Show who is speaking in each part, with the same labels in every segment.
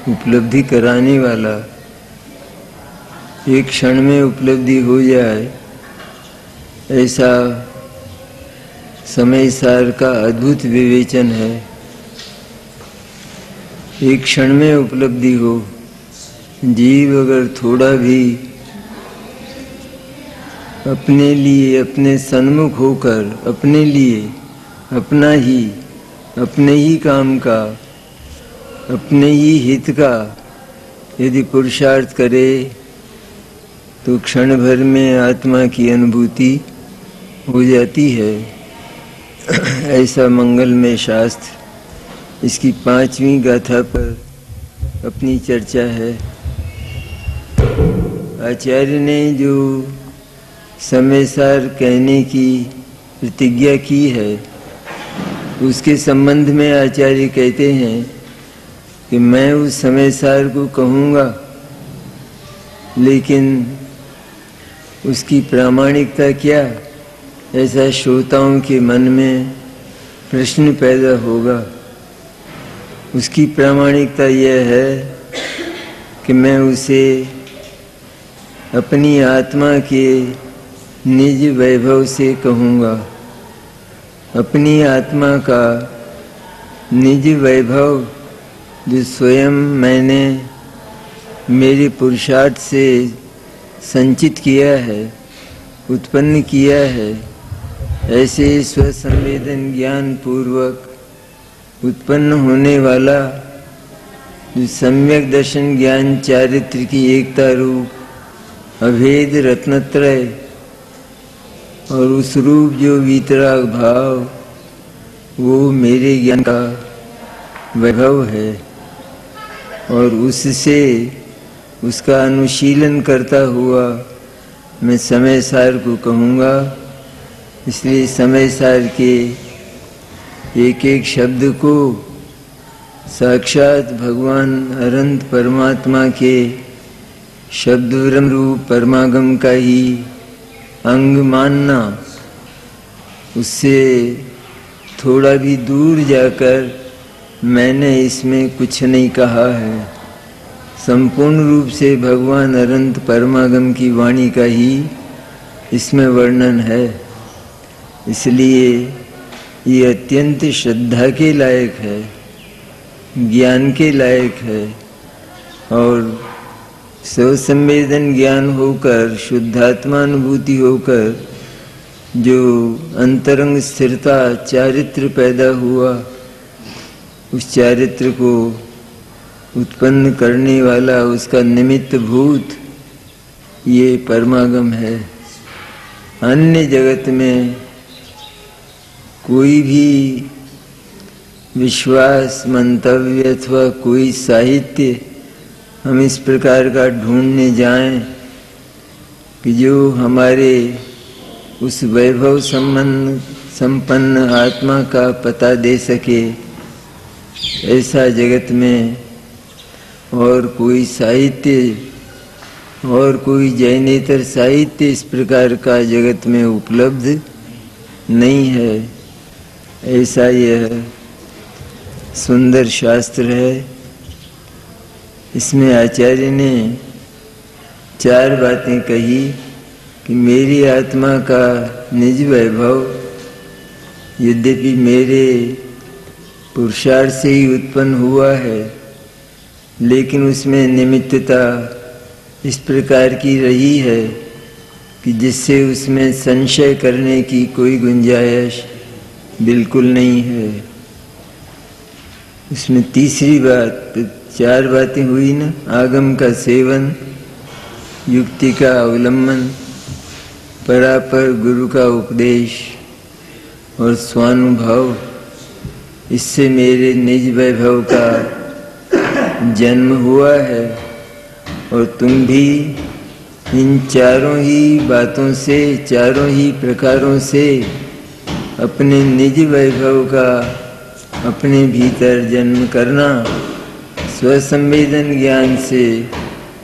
Speaker 1: उपलब्धि कराने वाला, एक क्षण में उपलब्धि हो जाए ऐसा समय सार का अद्भुत विवेचन है। एक क्षण में उपलब्धि हो। जीव अगर थोड़ा भी अपने लिए, अपने सन्मुख होकर, अपने लिए, अपने ही काम का, अपने ही हित का यदि पुरुषार्थ करे तो क्षण भर में आत्मा की अनुभूति हो जाती है। ऐसा मंगलमय शास्त्र इसकी 5वीं गाथा पर अपनी चर्चा है। आचार्य ने जो समय सार कहने की प्रतिज्ञा की है उसके संबंध में आचार्य कहते हैं कि मैं उस समय सार को कहूँगा, लेकिन उसकी प्रामाणिकता क्या, ऐसा श्रोताओं के मन में प्रश्न पैदा होगा। उसकी प्रामाणिकता यह है कि मैं उसे अपनी आत्मा के निज वैभव से कहूँगा। अपनी आत्मा का निज वैभव जो स्वयं मैंने मेरे पुरुषार्थ से संचित किया है, उत्पन्न किया है, ऐसे स्वसंवेदन ज्ञान पूर्वक उत्पन्न होने वाला जो सम्यक दर्शन ज्ञान चारित्र की एकता रूप अभेद रत्नत्रय और उस रूप जो वीतराग भाव, वो मेरे ज्ञान का वैभव है और उससे उसका अनुशीलन करता हुआ मैं समय सार को कहूँगा। इसलिए समय सार के एक एक शब्द को साक्षात भगवान अनंत परमात्मा के शब्द ब्रह्म रूप परमागम का ही अंग मानना, उससे थोड़ा भी दूर जाकर मैंने इसमें कुछ नहीं कहा है। संपूर्ण रूप से भगवान अनंत परमागम की वाणी का ही इसमें वर्णन है। इसलिए ये अत्यंत श्रद्धा के लायक है, ज्ञान के लायक है और स्वसंवेदन ज्ञान होकर, शुद्धात्मानुभूति होकर जो अंतरंग स्थिरता चारित्र पैदा हुआ, उस चारित्र को उत्पन्न करने वाला, उसका निमित्त भूत ये परमागम है। अन्य जगत में कोई भी विश्वास, मंतव्य अथवा कोई साहित्य हम इस प्रकार का ढूंढने जाएं कि जो हमारे उस वैभव संपन्न आत्मा का पता दे सके, ऐसा जगत में और कोई साहित्य और कोई जैनेतर साहित्य इस प्रकार का जगत में उपलब्ध नहीं है। ऐसा यह सुंदर शास्त्र है। इसमें आचार्य ने 4 बातें कही कि मेरी आत्मा का निज वैभव यद्यपि मेरे पुरुषार्थ से ही उत्पन्न हुआ है, लेकिन उसमें निमित्तता इस प्रकार की रही है कि जिससे उसमें संशय करने की कोई गुंजाइश बिल्कुल नहीं है। इसमें तीसरी बात, 4 बातें हुई ना, आगम का सेवन, युक्ति का अवलंबन, परापर गुरु का उपदेश और स्वानुभव। इससे मेरे निज वैभव का जन्म हुआ है और तुम भी इन चारों ही बातों से, चारों ही प्रकारों से अपने निज वैभव का अपने भीतर जन्म करना, स्वसंवेदन ज्ञान से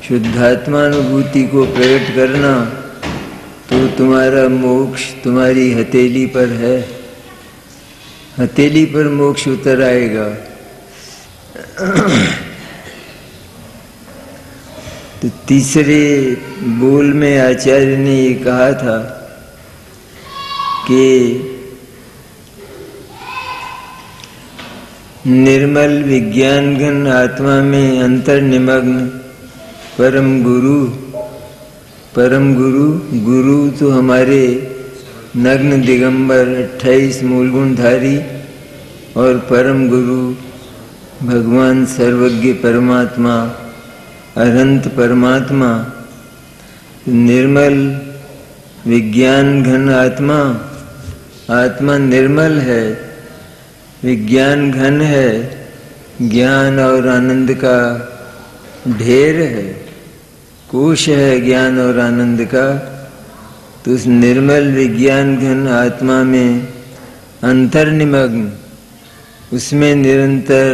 Speaker 1: शुद्धात्मानुभूति को प्रकट करना, तो तुम्हारा मोक्ष तुम्हारी हथेली पर है। हथेली पर मोक्ष उतर आएगा। तो तीसरे बोल में आचार्य ने ये कहा था कि निर्मल विज्ञान घन आत्मा में अंतर्निमग्न परम गुरु तो हमारे नग्न दिगंबर 28 मूलगुणधारी और परम गुरु भगवान सर्वज्ञ परमात्मा अनंत परमात्मा। निर्मल विज्ञान घन आत्मा निर्मल है, विज्ञान घन है, ज्ञान और आनंद का ढेर है, कोश है ज्ञान और आनंद का। तो उस निर्मल विज्ञान घन आत्मा में अंतर्निमग्न, उसमें निरंतर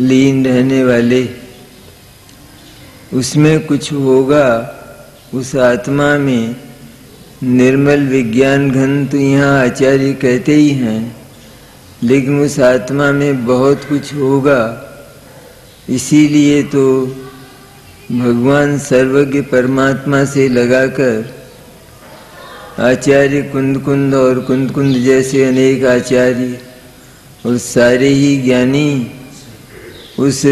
Speaker 1: लीन रहने वाले, उसमें कुछ होगा उस आत्मा में। निर्मल विज्ञान घन तो यहाँ आचार्य कहते ही हैं, लेकिन उस आत्मा में बहुत कुछ होगा। इसीलिए तो भगवान सर्वज्ञ परमात्मा से लगाकर आचार्य कुंद और कुंद जैसे अनेक आचार्य और सारे ही ज्ञानी उस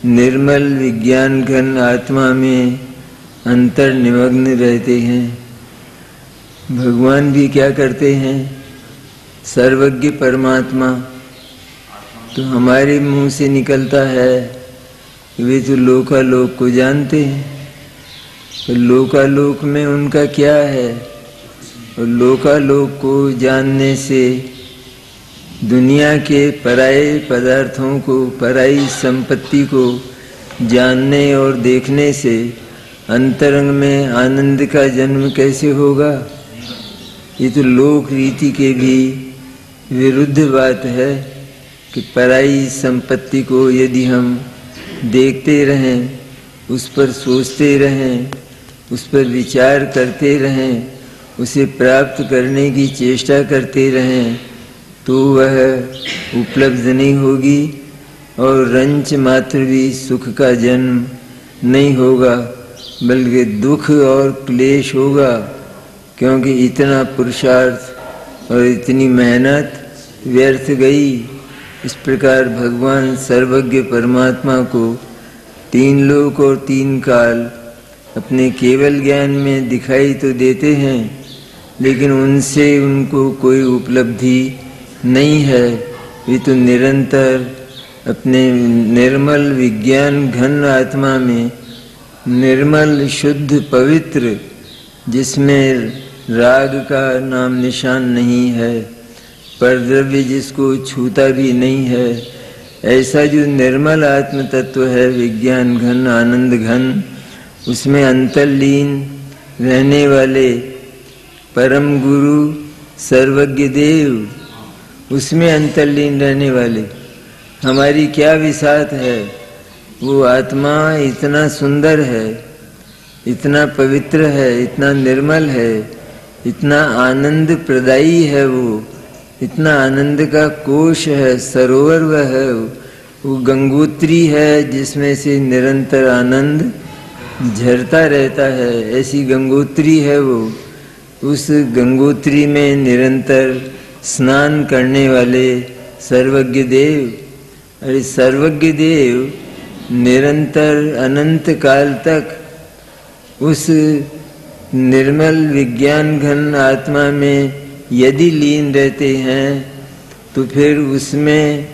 Speaker 1: निर्मल विज्ञान घन आत्मा में अंतर्निमग्न रहते हैं। भगवान भी क्या करते हैं? सर्वज्ञ परमात्मा तो हमारे मुंह से निकलता है, वे तो लोकालोक को जानते हैं, तो लोकालोक में उनका क्या है? और लोकालोक को जानने से दुनिया के पराये पदार्थों को, पराई संपत्ति को जानने और देखने से अंतरंग में आनंद का जन्म कैसे होगा? ये तो लोक रीति के भी विरुद्ध बात है कि पराई संपत्ति को यदि हम देखते रहें, उस पर सोचते रहें, उस पर विचार करते रहें, उसे प्राप्त करने की चेष्टा करते रहें, तो वह उपलब्ध नहीं होगी और रंच मात्र भी सुख का जन्म नहीं होगा, बल्कि दुख और क्लेश होगा। क्योंकि इतना पुरुषार्थ और इतनी मेहनत व्यर्थ गई। इस प्रकार भगवान सर्वज्ञ परमात्मा को 3 लोक और 3 काल अपने केवल ज्ञान में दिखाई तो देते हैं, लेकिन उनसे उनको कोई उपलब्धि नहीं है। वे तो निरंतर अपने निर्मल विज्ञान घन आत्मा में, निर्मल शुद्ध पवित्र, जिसमें राग का नाम निशान नहीं है, परद्रव्य जिसको छूता भी नहीं है, ऐसा जो निर्मल आत्म तत्व है विज्ञान घन आनंद घन, उसमें अंतर्लीन रहने वाले परम गुरु सर्वज्ञ देव, उसमें अंतर्लीन रहने वाले हमारी क्या विसात है। वो आत्मा इतना सुंदर है, इतना पवित्र है, इतना निर्मल है, इतना आनंद प्रदायी है, वो इतना आनंद का कोश है, सरोवर वह है, वो गंगोत्री है जिसमें से निरंतर आनंद झरता रहता है। ऐसी गंगोत्री है वो। उस गंगोत्री में निरंतर स्नान करने वाले सर्वज्ञ देव, अरे सर्वज्ञ देव निरंतर अनंत काल तक उस निर्मल विज्ञान घन आत्मा में यदि लीन रहते हैं, तो फिर उसमें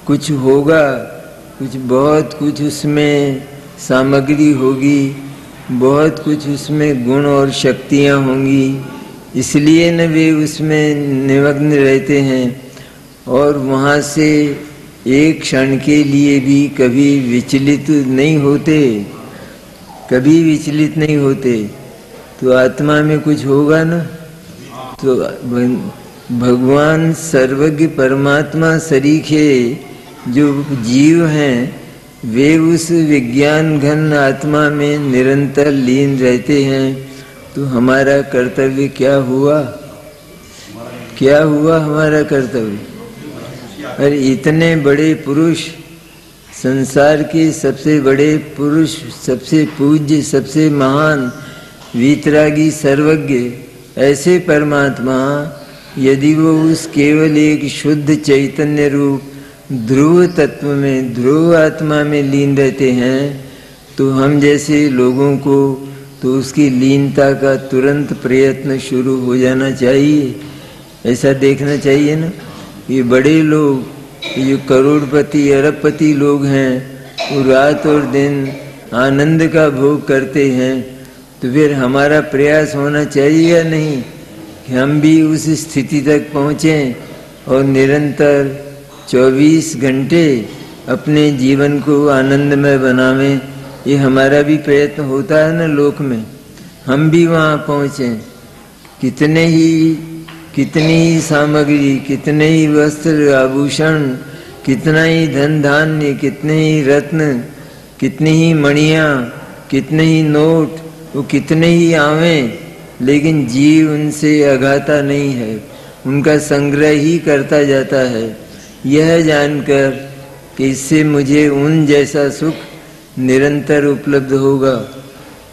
Speaker 1: कुछ होगा, कुछ बहुत कुछ उसमें सामग्री होगी, बहुत कुछ उसमें गुण और शक्तियाँ होंगी। इसलिए न वे उसमें निमग्न रहते हैं और वहाँ से एक क्षण के लिए भी कभी विचलित नहीं होते, कभी विचलित नहीं होते। तो आत्मा में कुछ होगा ना। तो भगवान सर्वज्ञ परमात्मा सरीखे जो जीव हैं, वे उस विज्ञान घन आत्मा में निरंतर लीन रहते हैं। तो हमारा कर्तव्य क्या हुआ? क्या हुआ हमारा कर्तव्य? अरे इतने बड़े पुरुष संसार के सबसे बड़े पुरुष, सबसे पूज्य, सबसे महान, वीतरागी, सर्वज्ञ ऐसे परमात्मा यदि वो उस केवल एक शुद्ध चैतन्य रूप ध्रुव तत्व में, ध्रुव आत्मा में लीन रहते हैं, तो हम जैसे लोगों को तो उसकी लीनता का तुरंत प्रयत्न शुरू हो जाना चाहिए। ऐसा देखना चाहिए ना। ये बड़े लोग, ये करोड़पति अरबपति लोग हैं, वो रात और दिन आनंद का भोग करते हैं, तो फिर हमारा प्रयास होना चाहिए या नहीं कि हम भी उस स्थिति तक पहुँचें और निरंतर 24 घंटे अपने जीवन को आनंदमय बनावें। ये हमारा भी प्रयत्न होता है ना लोक में, हम भी वहाँ पहुँचें। कितनी ही सामग्री, कितने ही वस्त्र आभूषण, कितना ही धन धान्य, कितने ही रत्न, कितनी ही मणियाँ, कितने ही नोट, वो कितने ही आवें, लेकिन जीव उनसे अघाता नहीं है, उनका संग्रह ही करता जाता है, यह जानकर कि इससे मुझे उन जैसा सुख निरंतर उपलब्ध होगा।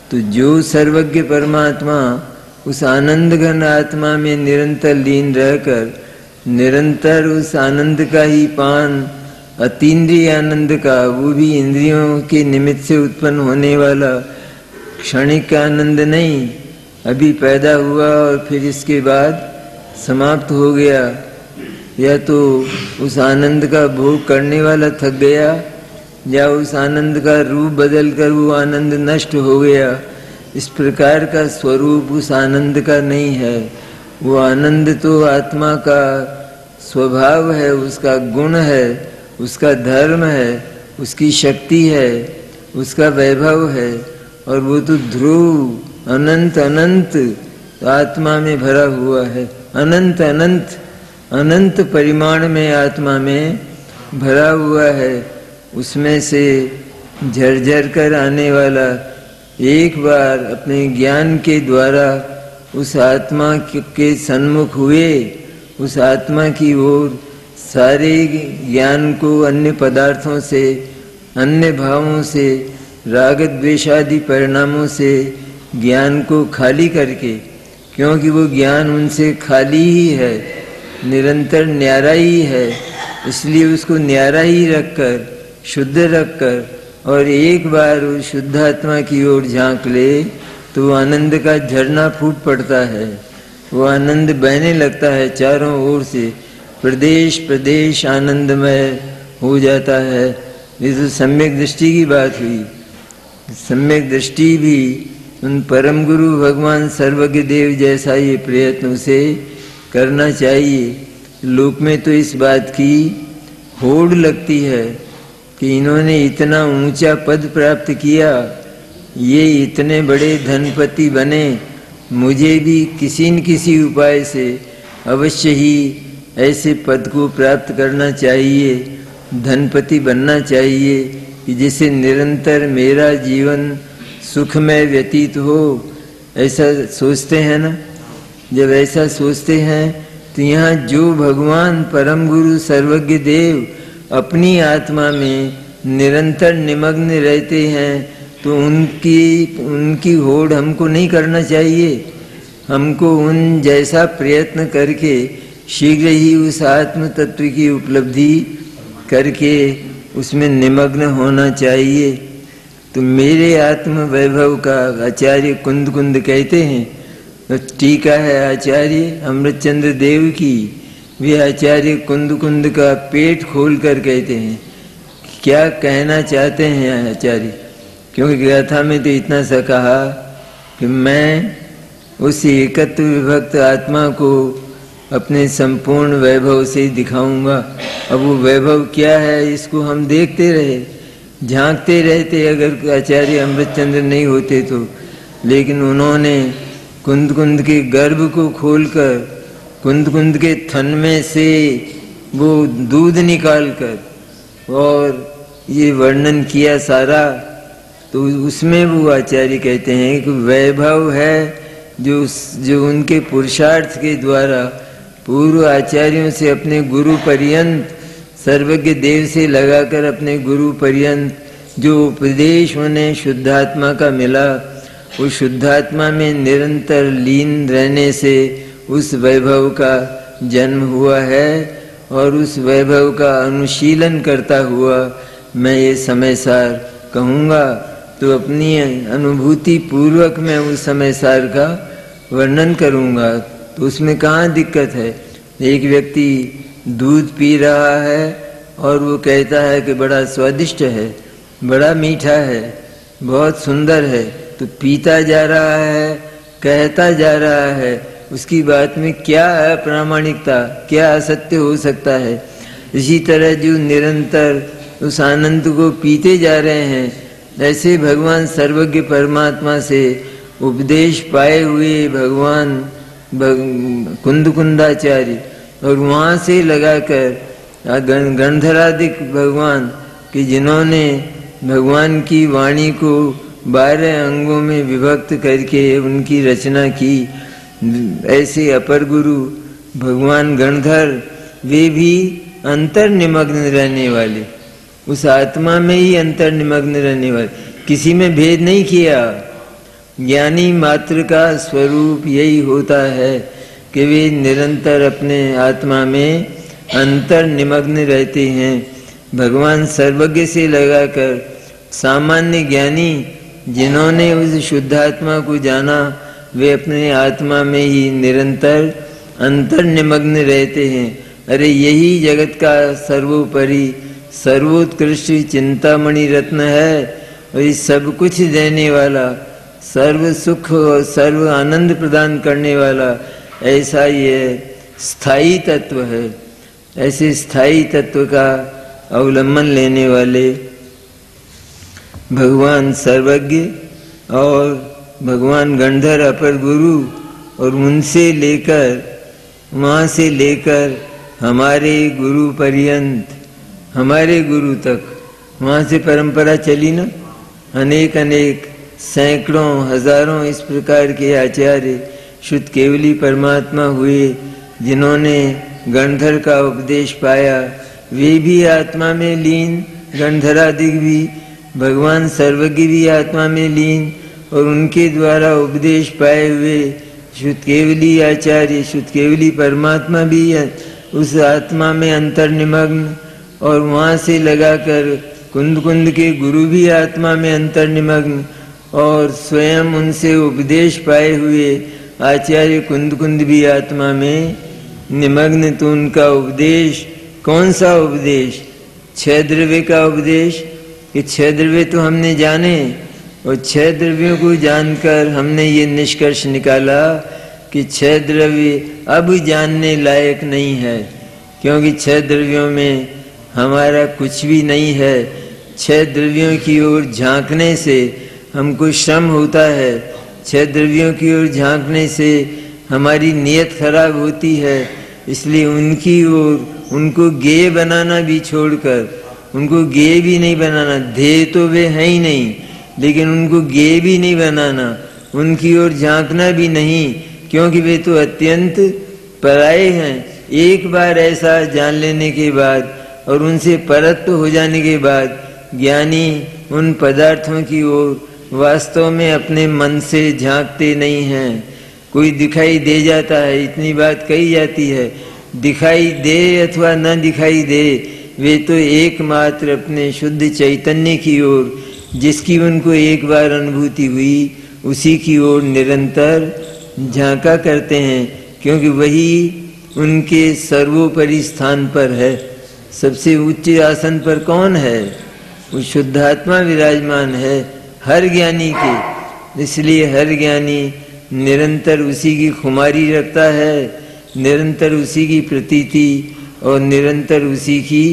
Speaker 1: तो जो सर्वज्ञ परमात्मा उस आनंद घन आत्मा में निरंतर लीन रहकर निरंतर उस आनंद का ही पान, अतीन्द्रिय आनंद का, वो भी इंद्रियों के निमित्त से उत्पन्न होने वाला क्षणिक आनंद नहीं, अभी पैदा हुआ और फिर इसके बाद समाप्त हो गया, या तो उस आनंद का भोग करने वाला थक गया, या उस आनंद का रूप बदलकर वो आनंद नष्ट हो गया। इस प्रकार का स्वरूप उस आनंद का नहीं है। वो आनंद तो आत्मा का स्वभाव है, उसका गुण है, उसका धर्म है, उसकी शक्ति है, उसका वैभव है, और वो तो ध्रुव अनंत अनंत आत्मा में भरा हुआ है। अनंत अनंत अनंत परिमाण में आत्मा में भरा हुआ है। उसमें से झरझर कर आने वाला एक बार अपने ज्ञान के द्वारा उस आत्मा के सन्मुख हुए, उस आत्मा की ओर सारे ज्ञान को अन्य पदार्थों से, अन्य भावों से, राग द्वेषादि परिणामों से ज्ञान को खाली करके, क्योंकि वो ज्ञान उनसे खाली ही है, निरंतर न्यारा ही है, इसलिए उसको न्यारा ही रखकर, शुद्ध रखकर, और एक बार उस शुद्ध आत्मा की ओर झांक ले तो आनंद का झरना फूट पड़ता है। वो आनंद बहने लगता है चारों ओर से, प्रदेश प्रदेश आनंदमय हो जाता है। ये तो सम्यक दृष्टि की बात हुई। सम्यक दृष्टि भी उन परम गुरु भगवान सर्वज्ञ देव जैसा ये प्रयत्न उसे करना चाहिए। लोक में तो इस बात की होड़ लगती है कि इन्होंने इतना ऊंचा पद प्राप्त किया, ये इतने बड़े धनपति बने, मुझे भी किसी न किसी उपाय से अवश्य ही ऐसे पद को प्राप्त करना चाहिए, धनपति बनना चाहिए कि जिससे निरंतर मेरा जीवन सुखमय व्यतीत हो। ऐसा सोचते हैं ना। जब ऐसा सोचते हैं तो यहाँ जो भगवान परम गुरु सर्वज्ञ देव अपनी आत्मा में निरंतर निमग्न रहते हैं, तो उनकी होड़ हमको नहीं करना चाहिए। हमको उन जैसा प्रयत्न करके शीघ्र ही उस आत्म तत्व की उपलब्धि करके उसमें निमग्न होना चाहिए। तो मेरे आत्म वैभव का आचार्य कुंद कुंद कहते हैं। तो टीका है आचार्य अमृतचंद्र देव की, वे आचार्य कुंद कुंद का पेट खोल कर कहते हैं क्या कहना चाहते हैं आचार्य। क्योंकि गाथा में तो इतना सा कहा कि मैं उस एकत्व विभक्त आत्मा को अपने संपूर्ण वैभव से दिखाऊंगा। अब वो वैभव क्या है इसको हम देखते रहे, झांकते रहते अगर आचार्य अमृतचंद्र नहीं होते तो। लेकिन उन्होंने कुंद कुंद के गर्भ को खोलकर कुंद कुंद के थन में से वो दूध निकालकर और ये वर्णन किया सारा। तो उसमें वो आचार्य कहते हैं कि वैभव है जो उनके पुरुषार्थ के द्वारा पूर्व आचार्यों से अपने गुरु पर्यंत सर्वज्ञ देव से लगाकर अपने गुरु पर्यंत जो उपदेश उन्हें शुद्धात्मा का मिला, उस शुद्धात्मा में निरंतर लीन रहने से उस वैभव का जन्म हुआ है और उस वैभव का अनुशीलन करता हुआ मैं ये समय सार कहूँगा तो अपनी अनुभूति पूर्वक मैं उस समय सार का वर्णन करूँगा। तो उसमें कहाँ दिक्कत है? एक व्यक्ति दूध पी रहा है और वो कहता है कि बड़ा स्वादिष्ट है, बड़ा मीठा है, बहुत सुंदर है, तो पीता जा रहा है, कहता जा रहा है, उसकी बात में क्या अप्रामाणिकता, क्या असत्य हो सकता है? इसी तरह जो निरंतर उस आनंद को पीते जा रहे हैं, ऐसे भगवान सर्वज्ञ परमात्मा से उपदेश पाए हुए भगवान कुंदकुंदाचार्य और वहाँ से लगाकर गंधरादिक भगवान कि जिन्होंने भगवान की वाणी को 12 अंगों में विभक्त करके उनकी रचना की, ऐसे अपर गुरु भगवान गणधर वे भी अंतर निमग्न रहने वाले, उस आत्मा में ही अंतर निमग्न रहने वाले, किसी में भेद नहीं किया। ज्ञानी मात्र का स्वरूप यही होता है कि वे निरंतर अपने आत्मा में अंतर निमग्न रहते हैं। भगवान सर्वज्ञ से लगाकर सामान्य ज्ञानी जिन्होंने उस शुद्धात्मा को जाना, वे अपने आत्मा में ही निरंतर अंतर निमग्न रहते हैं। अरे यही जगत का सर्वोपरि सर्वोत्कृष्ट चिंतामणि रत्न है और इस सब कुछ देने वाला, सर्व सुख और सर्व आनंद प्रदान करने वाला ऐसा ये स्थायी तत्व है। ऐसे स्थायी तत्व का अवलंबन लेने वाले भगवान सर्वज्ञ और भगवान गंधर अपर गुरु और उनसे लेकर वहाँ से लेकर हमारे गुरु पर्यंत, हमारे गुरु तक, वहाँ से परंपरा चली ना, अनेक अनेक सैकड़ों हजारों इस प्रकार के आचार्य शुद्ध केवली परमात्मा हुए जिन्होंने गणधर का उपदेश पाया। वे भी आत्मा में लीन, गणधरादिक भी, भगवान सर्वज्ञ भी आत्मा में लीन और उनके द्वारा उपदेश पाए हुए शुद्ध केवली आचार्य शुद्ध केवली परमात्मा भी उस आत्मा में अंतर निमग्न और वहाँ से लगाकर कुंद कुंद के गुरु भी आत्मा में अंतर निमग्न और स्वयं उनसे उपदेश पाए हुए आचार्य कुंद कुंद भी आत्मा में निमग्न। तो उनका उपदेश कौन सा उपदेश? 6 द्रव्य का उपदेश कि 6 द्रव्य तो हमने जाने और 6 द्रव्यों को जानकर हमने ये निष्कर्ष निकाला कि 6 द्रव्य अब जानने लायक नहीं है, क्योंकि 6 द्रव्यों में हमारा कुछ भी नहीं है। 6 द्रव्यों की ओर झांकने से हमको श्रम होता है, 6 द्रव्यों की ओर झांकने से हमारी नीयत खराब होती है। इसलिए उनकी ओर उनको गेय बनाना भी छोड़कर, उनको गेय भी नहीं बनाना, ध्येय तो वे हैं ही नहीं, लेकिन उनको गेय भी नहीं बनाना, उनकी ओर झांकना भी नहीं, क्योंकि वे तो अत्यंत पराये हैं। एक बार ऐसा जान लेने के बाद और उनसे परत्व हो जाने के बाद ज्ञानी उन पदार्थों की ओर वास्तव में अपने मन से झांकते नहीं हैं। कोई दिखाई दे जाता है, इतनी बात कही जाती है, दिखाई दे अथवा न दिखाई दे, वे तो एकमात्र अपने शुद्ध चैतन्य की ओर, जिसकी उनको एक बार अनुभूति हुई, उसी की ओर निरंतर झांका करते हैं, क्योंकि वही उनके सर्वोपरि स्थान पर है। सबसे उच्च आसन पर कौन है? वो शुद्धात्मा विराजमान है हर ज्ञानी के। इसलिए हर ज्ञानी निरंतर उसी की खुमारी रखता है, निरंतर उसी की प्रतीति और निरंतर उसी की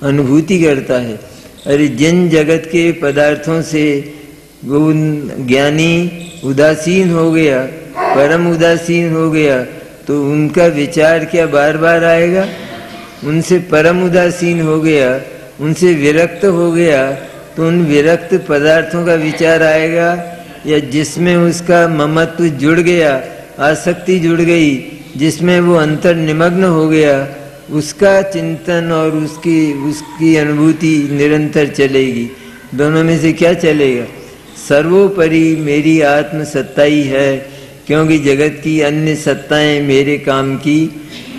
Speaker 1: अनुभूति करता है। अरे जिन जगत के पदार्थों से वो ज्ञानी उदासीन हो गया, परम उदासीन हो गया, तो उनका विचार क्या बार बार आएगा? उनसे परम उदासीन हो गया, उनसे विरक्त हो गया, तो उन विरक्त पदार्थों का विचार आएगा, या जिसमें उसका ममत्व जुड़ गया, आसक्ति जुड़ गई, जिसमें वो अंतर निमग्न हो गया, उसका चिंतन और उसकी अनुभूति निरंतर चलेगी। दोनों में से क्या चलेगा? सर्वोपरि मेरी आत्म सत्ता ही है, क्योंकि जगत की अन्य सत्ताएं मेरे काम की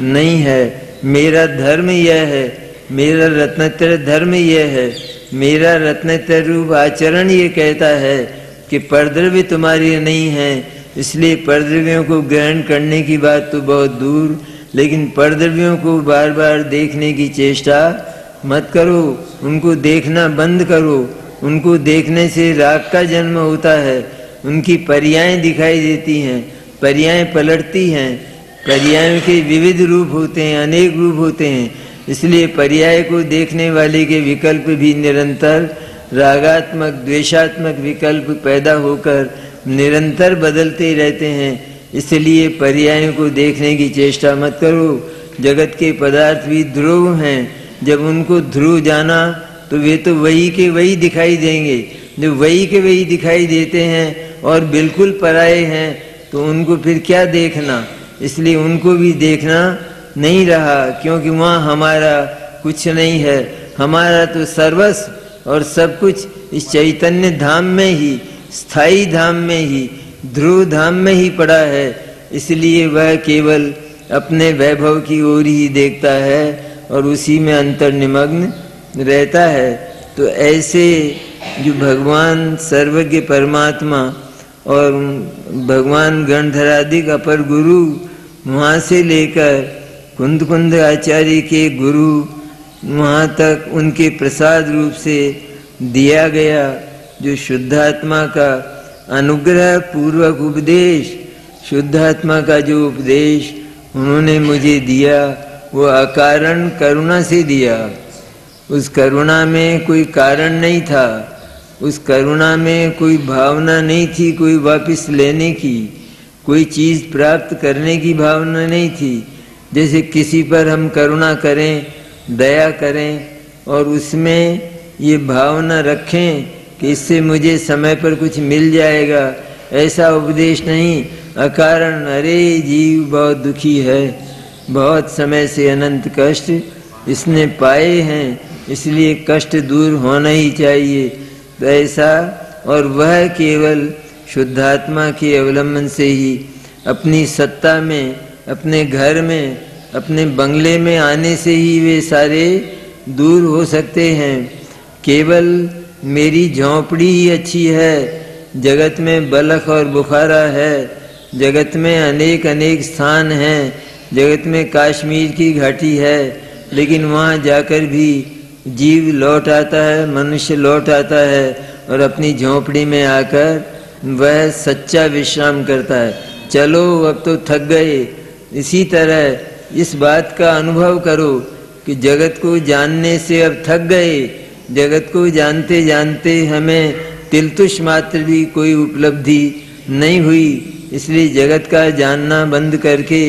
Speaker 1: नहीं है। मेरा धर्म यह है, मेरा रत्नत्रय धर्म यह है, मेरा रत्नत्रय रूप आचरण ये कहता है कि परद्रव्य तुम्हारे नहीं है, इसलिए परद्रव्यों को ग्रहण करने की बात तो बहुत दूर, लेकिन परद्रव्यों को बार बार देखने की चेष्टा मत करो। उनको देखना बंद करो। उनको देखने से राग का जन्म होता है। उनकी पर्यायें दिखाई देती हैं, पर्यायें पलटती हैं। पर्यायों के विविध रूप होते हैं, अनेक रूप होते हैं। इसलिए पर्याय को देखने वाले के विकल्प भी निरंतर रागात्मक द्वेषात्मक विकल्प पैदा होकर निरंतर बदलते रहते हैं। इसलिए पर्यायों को देखने की चेष्टा मत करो। जगत के पदार्थ भी ध्रुव हैं। जब उनको ध्रुव जाना तो वे तो वही के वही दिखाई देंगे। जो वही के वही दिखाई देते हैं और बिल्कुल पराये हैं, तो उनको फिर क्या देखना? इसलिए उनको भी देखना नहीं रहा, क्योंकि वहाँ हमारा कुछ नहीं है। हमारा तो सर्वस्व और सब कुछ इस चैतन्य धाम में ही, स्थायी धाम में ही, ध्रुव धाम में ही पड़ा है। इसलिए वह केवल अपने वैभव की ओर ही देखता है और उसी में अंतर्निमग्न रहता है। तो ऐसे जो भगवान सर्वज्ञ परमात्मा और भगवान गणधराधिक अपर गुरु, वहाँ से लेकर कुंद कुंद आचार्य के गुरु वहाँ तक उनके प्रसाद रूप से दिया गया जो शुद्धात्मा का अनुग्रह पूर्वक उपदेश, शुद्धात्मा का जो उपदेश उन्होंने मुझे दिया, वो अकारण करुणा से दिया। उस करुणा में कोई कारण नहीं था, उस करुणा में कोई भावना नहीं थी कोई वापस लेने की, कोई चीज़ प्राप्त करने की भावना नहीं थी। जैसे किसी पर हम करुणा करें, दया करें और उसमें ये भावना रखें कि इससे मुझे समय पर कुछ मिल जाएगा, ऐसा उपदेश नहीं। अकारण अरे जीव बहुत दुखी है, बहुत समय से अनंत कष्ट इसने पाए हैं, इसलिए कष्ट दूर होना ही चाहिए। तो ऐसा, और वह केवल शुद्धात्मा के अवलंबन से ही अपनी सत्ता में, अपने घर में, अपने बंगले में आने से ही वे सारे दूर हो सकते हैं। केवल मेरी झोंपड़ी ही अच्छी है, जगत में बलख और बुखारा है, जगत में अनेक अनेक स्थान हैं, जगत में कश्मीर की घाटी है, लेकिन वहाँ जाकर भी जीव लौट आता है, मनुष्य लौट आता है और अपनी झोंपड़ी में आकर वह सच्चा विश्राम करता है। चलो अब तो थक गए। इसी तरह इस बात का अनुभव करो कि जगत को जानने से अब थक गए। जगत को जानते जानते हमें तिलतुष मात्र भी कोई उपलब्धि नहीं हुई। इसलिए जगत का जानना बंद करके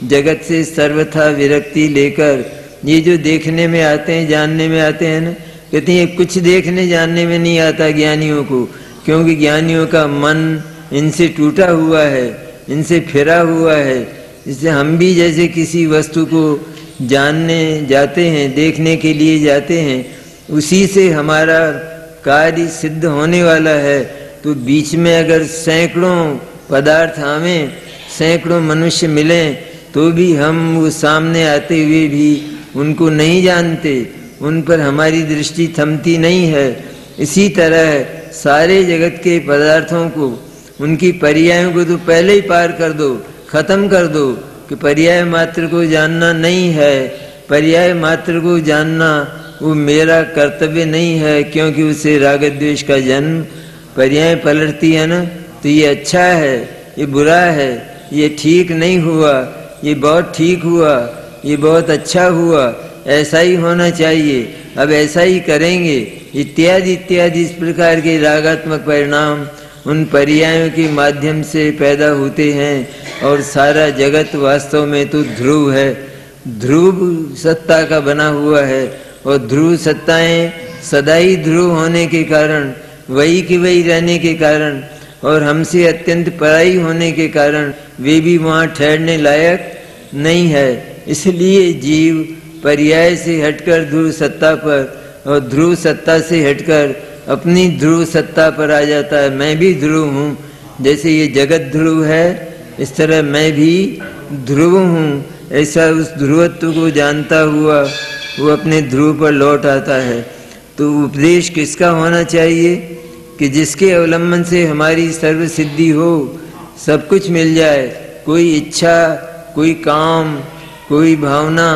Speaker 1: जगत से सर्वथा विरक्ति लेकर, ये जो देखने में आते हैं, जानने में आते हैं ना, कहते हैं कुछ देखने जानने में नहीं आता ज्ञानियों को, क्योंकि ज्ञानियों का मन इनसे टूटा हुआ है, इनसे फिरा हुआ है। इससे हम भी जैसे किसी वस्तु को जानने जाते हैं, देखने के लिए जाते हैं, उसी से हमारा कार्य सिद्ध होने वाला है। तो बीच में अगर सैकड़ों पदार्थ हमें, सैकड़ों मनुष्य मिलें, तो भी हम वो सामने आते हुए भी उनको नहीं जानते, उन पर हमारी दृष्टि थमती नहीं है। इसी तरह सारे जगत के पदार्थों को, उनकी पर्यायों को तो पहले ही पार कर दो, खत्म कर दो कि पर्याय मात्र को जानना नहीं है। पर्याय मात्र को जानना वो मेरा कर्तव्य नहीं है, क्योंकि उसे राग द्वेष का जन्म, पर्याय पलटती है ना, तो ये अच्छा है, ये बुरा है, ये ठीक नहीं हुआ, ये बहुत ठीक हुआ, ये बहुत अच्छा हुआ, ऐसा ही होना चाहिए, अब ऐसा ही करेंगे, इत्यादि इत्यादि। इस प्रकार के रागात्मक परिणाम उन पर्यायों के माध्यम से पैदा होते हैं। और सारा जगत वास्तव में तो ध्रुव है, ध्रुव सत्ता का बना हुआ है। और ध्रुव सत्ताएं सदा ही ध्रुव होने के कारण, वही की वही रहने के कारण और हमसे अत्यंत पराई होने के कारण वे भी वहाँ ठहरने लायक नहीं है। इसलिए जीव पर्याय से हटकर ध्रुव सत्ता पर और ध्रुव सत्ता से हटकर अपनी ध्रुव सत्ता पर आ जाता है। मैं भी ध्रुव हूँ, जैसे ये जगत ध्रुव है इस तरह मैं भी ध्रुव हूँ। ऐसा उस ध्रुवत्व को जानता हुआ वो अपने ध्रुव पर लौट आता है। तो उपदेश किसका होना चाहिए कि जिसके अवलंबन से हमारी सर्व सिद्धि हो, सब कुछ मिल जाए, कोई इच्छा, कोई काम, कोई भावना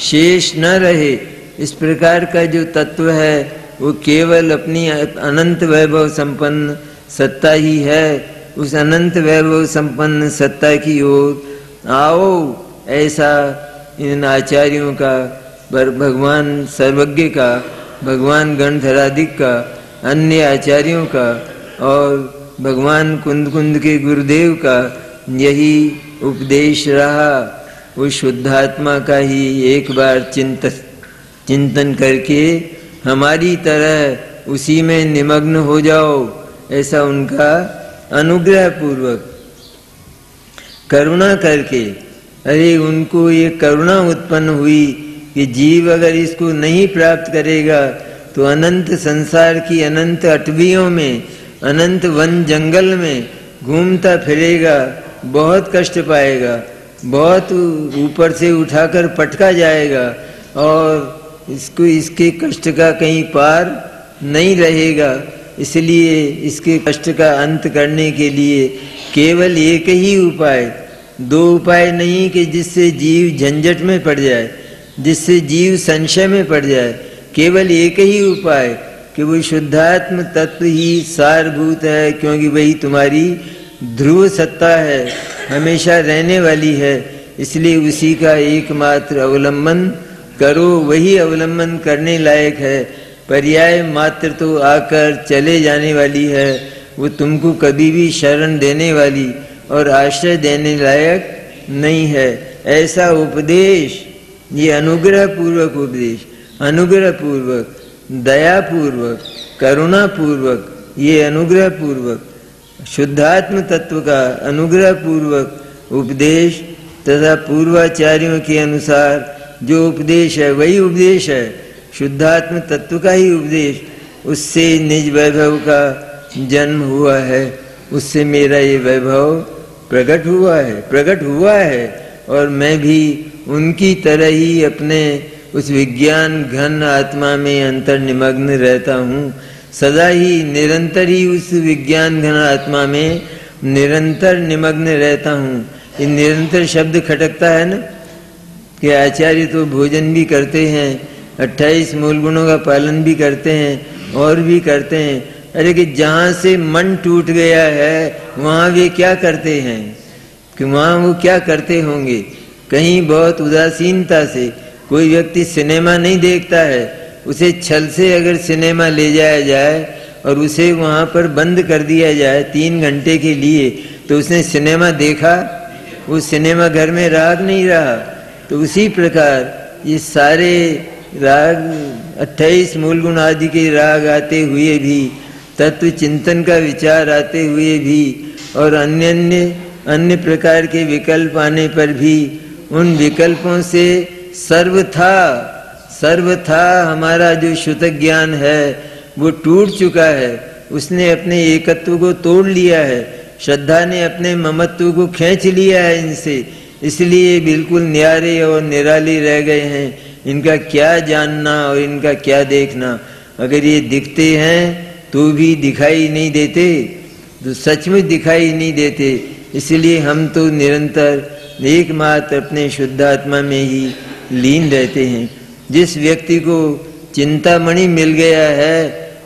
Speaker 1: शेष न रहे। इस प्रकार का जो तत्व है वो केवल अपनी अनंत वैभव संपन्न सत्ता ही है। उस अनंत वैभव संपन्न सत्ता की ओर आओ, ऐसा इन आचार्यों का, भगवान सर्वज्ञ का, भगवान गणधराधिक का, अन्य आचार्यों का और भगवान कुंद के गुरुदेव का यही उपदेश रहा। वो शुद्धात्मा का ही एक बार चिंतन करके हमारी तरह उसी में निमग्न हो जाओ, ऐसा उनका अनुग्रह पूर्वक करुणा करके। अरे उनको ये करुणा उत्पन्न हुई कि जीव अगर इसको नहीं प्राप्त करेगा तो अनंत संसार की अनंत अटवियों में, अनंत वन जंगल में घूमता फिरेगा, बहुत कष्ट पाएगा, बहुत ऊपर से उठाकर पटका जाएगा और इसको इसके कष्ट का कहीं पार नहीं रहेगा। इसलिए इसके कष्ट का अंत करने के लिए केवल एक ही उपाय, दो उपाय नहीं कि जिससे जीव झंझट में पड़ जाए, जिससे जीव संशय में पड़ जाए। केवल एक ही उपाय कि वो शुद्धात्म तत्व ही सारभूत है, क्योंकि वही तुम्हारी ध्रुव सत्ता है, हमेशा रहने वाली है। इसलिए उसी का एकमात्र अवलंबन करो, वही अवलंबन करने लायक है। पर्याय मात्र तो आकर चले जाने वाली है, वो तुमको कभी भी शरण देने वाली और आश्रय देने लायक नहीं है। ऐसा उपदेश, ये अनुग्रह पूर्वक उपदेश, अनुग्रह पूर्वक, दया पूर्वक, करुणा पूर्वक, ये अनुग्रह पूर्वक शुद्धात्म तत्व का अनुग्रह पूर्वक उपदेश तथा पूर्वाचार्यों के अनुसार जो उपदेश है वही उपदेश है, शुद्धात्म तत्व का ही उपदेश। उससे निज वैभव का जन्म हुआ है, उससे मेरा ये वैभव प्रकट हुआ है और मैं भी उनकी तरह ही अपने उस विज्ञान घन आत्मा में अंतर निमग्न रहता हूँ। सदा ही निरंतर ही उस विज्ञान घन आत्मा में निरंतर निमग्न रहता हूँ। ये निरंतर शब्द खटकता है ना कि आचार्य तो भोजन भी करते हैं, 28 मूल गुणों का पालन भी करते हैं और भी करते हैं। अरे कि जहाँ से मन टूट गया है वहाँ वे क्या करते हैं, कि वहाँ वो क्या करते होंगे। कहीं बहुत उदासीनता से कोई व्यक्ति सिनेमा नहीं देखता है, उसे छल से अगर सिनेमा ले जाया जाए और उसे वहाँ पर बंद कर दिया जाए 3 घंटे के लिए, तो उसने सिनेमा देखा, वो सिनेमा घर में राग नहीं रहा। तो उसी प्रकार ये सारे राग 28 मूल गुण आदि के राग आते हुए भी, तत्व चिंतन का विचार आते हुए भी और अन्य प्रकार के विकल्प आने पर भी उन विकल्पों से सर्वथा हमारा जो शुद्ध ज्ञान है वो टूट चुका है। उसने अपने एकत्व को तोड़ लिया है, श्रद्धा ने अपने ममत्व को खींच लिया है इनसे। इसलिए बिल्कुल न्यारे और निराले रह गए हैं। इनका क्या जानना और इनका क्या देखना। अगर ये दिखते हैं तो भी दिखाई नहीं देते, तो सचमुच दिखाई नहीं देते। इसलिए हम तो निरंतर एकमात्र अपने शुद्धात्मा में ही लीन रहते हैं। जिस व्यक्ति को चिंतामणि मिल गया है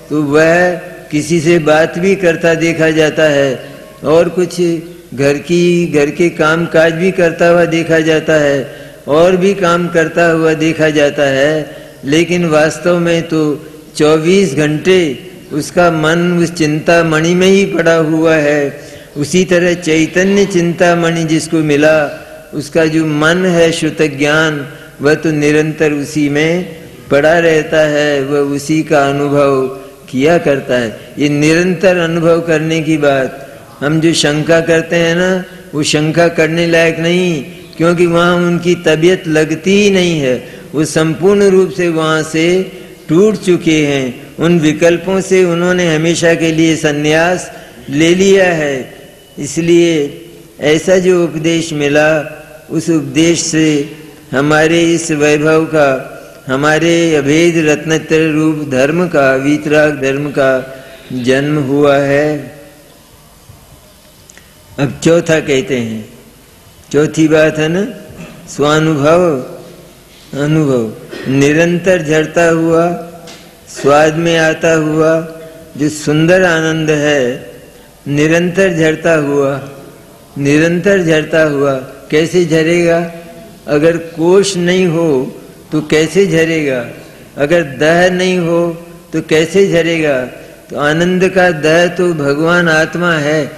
Speaker 1: तो वह किसी से बात भी करता देखा जाता है और कुछ घर के काम काज भी करता हुआ देखा जाता है और भी काम करता हुआ देखा जाता है। लेकिन वास्तव में तो 24 घंटे उसका मन उस चिंतामणि में ही पड़ा हुआ है। उसी तरह चैतन्य चिंतामणि जिसको मिला, उसका जो मन है शुद्ध ज्ञान, वह तो निरंतर उसी में पड़ा रहता है, वह उसी का अनुभव किया करता है। ये निरंतर अनुभव करने की बात, हम जो शंका करते हैं ना, वो शंका करने लायक नहीं, क्योंकि वहाँ उनकी तबीयत लगती ही नहीं है। वो संपूर्ण रूप से वहां से टूट चुके हैं। उन विकल्पों से उन्होंने हमेशा के लिए संन्यास ले लिया है। इसलिए ऐसा जो उपदेश मिला, उस उपदेश से हमारे इस वैभव का, हमारे अभेद रत्नत्र रूप धर्म का, वीतराग धर्म का जन्म हुआ है। अब चौथा कहते हैं, चौथी बात है ना, स्वानुभव अनुभव। निरंतर झरता हुआ, स्वाद में आता हुआ जो सुंदर आनंद है, निरंतर झरता हुआ, निरंतर झरता हुआ। कैसे झरेगा? अगर कोश नहीं हो तो कैसे झरेगा? अगर दह नहीं हो तो कैसे झरेगा? तो आनंद का दह तो भगवान आत्मा है,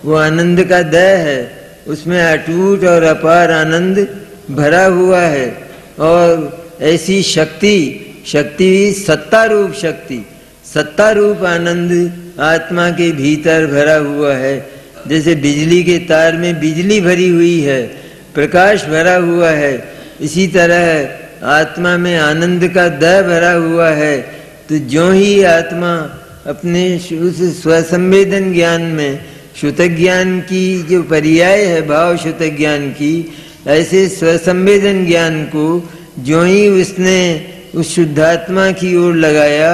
Speaker 1: वो आनंद का दह है, उसमें अटूट और अपार आनंद भरा हुआ है। और ऐसी शक्ति, शक्ति सत्ता रूप शक्ति, सत्ता रूप आनंद आत्मा के भीतर भरा हुआ है। जैसे बिजली के तार में बिजली भरी हुई है, प्रकाश भरा हुआ है, इसी तरह आत्मा में आनंद का दह भरा हुआ है। तो जो ही आत्मा अपने उस स्वसंवेदन ज्ञान में, शुद्ध ज्ञान की जो पर्याय है भाव शुद्ध ज्ञान की, ऐसे स्वसंवेदन ज्ञान को जो ही उसने उस शुद्धात्मा की ओर लगाया,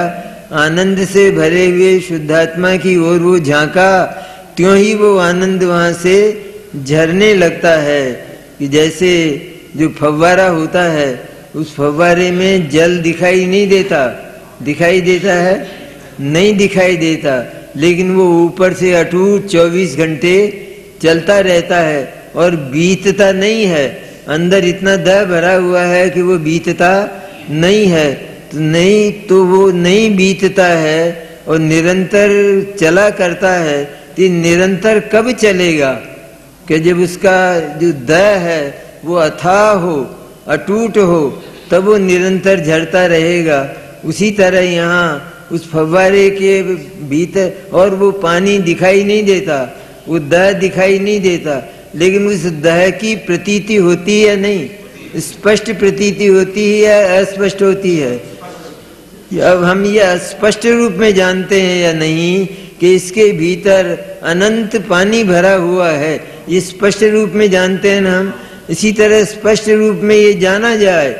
Speaker 1: आनंद से भरे हुए शुद्धात्मा की ओर वो झांका, त्यों ही वो आनंद वहां से झरने लगता है। कि जैसे जो फव्वारा होता है, उस फव्वारे में जल दिखाई नहीं देता, दिखाई देता है? नहीं दिखाई देता, लेकिन वो ऊपर से अटूट 24 घंटे चलता रहता है और बीतता नहीं है। अंदर इतना दह भरा हुआ है कि वो बीतता नहीं है। तो नहीं तो वो नहीं बीतता है और निरंतर चला करता है। तो निरंतर कब चलेगा? कि जब उसका जो दह है वो अथाह हो, अटूट हो, तब वो निरंतर झरता रहेगा। उसी तरह यहाँ उस फव्वारे के भीतर, और वो पानी दिखाई नहीं देता, वो दह दिखाई नहीं देता, लेकिन उस दह की प्रतीति होती है नहीं, स्पष्ट प्रतीति होती है या अस्पष्ट होती है? अब हम ये स्पष्ट रूप में जानते हैं या नहीं कि इसके भीतर अनंत पानी भरा हुआ है, ये स्पष्ट रूप में जानते हैं ना हम। इसी तरह स्पष्ट रूप में ये जाना जाए,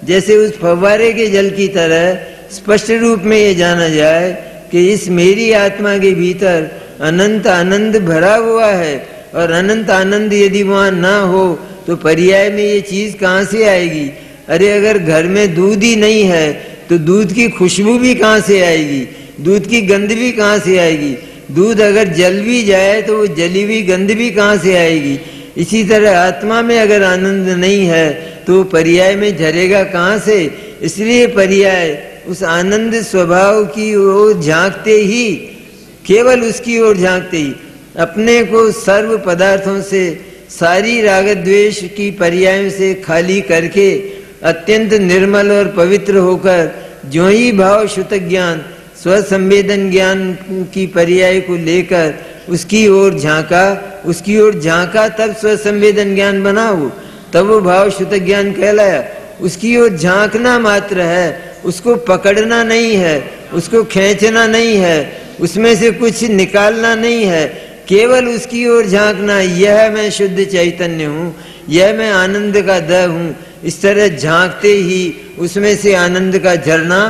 Speaker 1: जैसे उस फव्वारे के जल की तरह स्पष्ट रूप में ये जाना जाए कि इस मेरी आत्मा के भीतर अनंत आनंद भरा हुआ है। और अनंत आनंद यदि वहाँ ना हो तो पर्याय में ये चीज कहाँ से आएगी? अरे अगर घर में दूध ही नहीं है तो दूध की खुशबू भी कहाँ से आएगी? दूध की गंध भी कहाँ से आएगी? दूध अगर जल भी जाए तो वो जली हुई गंध भी कहाँ से आएगी? इसी तरह आत्मा में अगर आनंद नहीं है तो पर्याय में झरेगा कहाँ से? इसलिए पर्याय उस आनंद स्वभाव की ओर झांकते ही, केवल उसकी ओर झांकते ही, अपने को सर्व पदार्थों से, सारी राग द्वेष की पर्यायों से खाली करके अत्यंत निर्मल और पवित्र होकर जो ही भाव शुद्ध ज्ञान, स्वसंवेदन ज्ञान की पर्याय को लेकर उसकी ओर झांका, उसकी ओर झांका, तब स्वसंवेदन ज्ञान बना वो, तब वो भाव शुद्ध ज्ञान कहलाया। उसकी ओर झांकना मात्र है, उसको पकड़ना नहीं है, उसको खींचना नहीं है, उसमें से कुछ निकालना नहीं है, केवल उसकी ओर झांकना। यह मैं शुद्ध चैतन्य हूँ, यह मैं आनंद का दह हूँ। इस तरह झांकते ही उसमें से आनंद का झरना,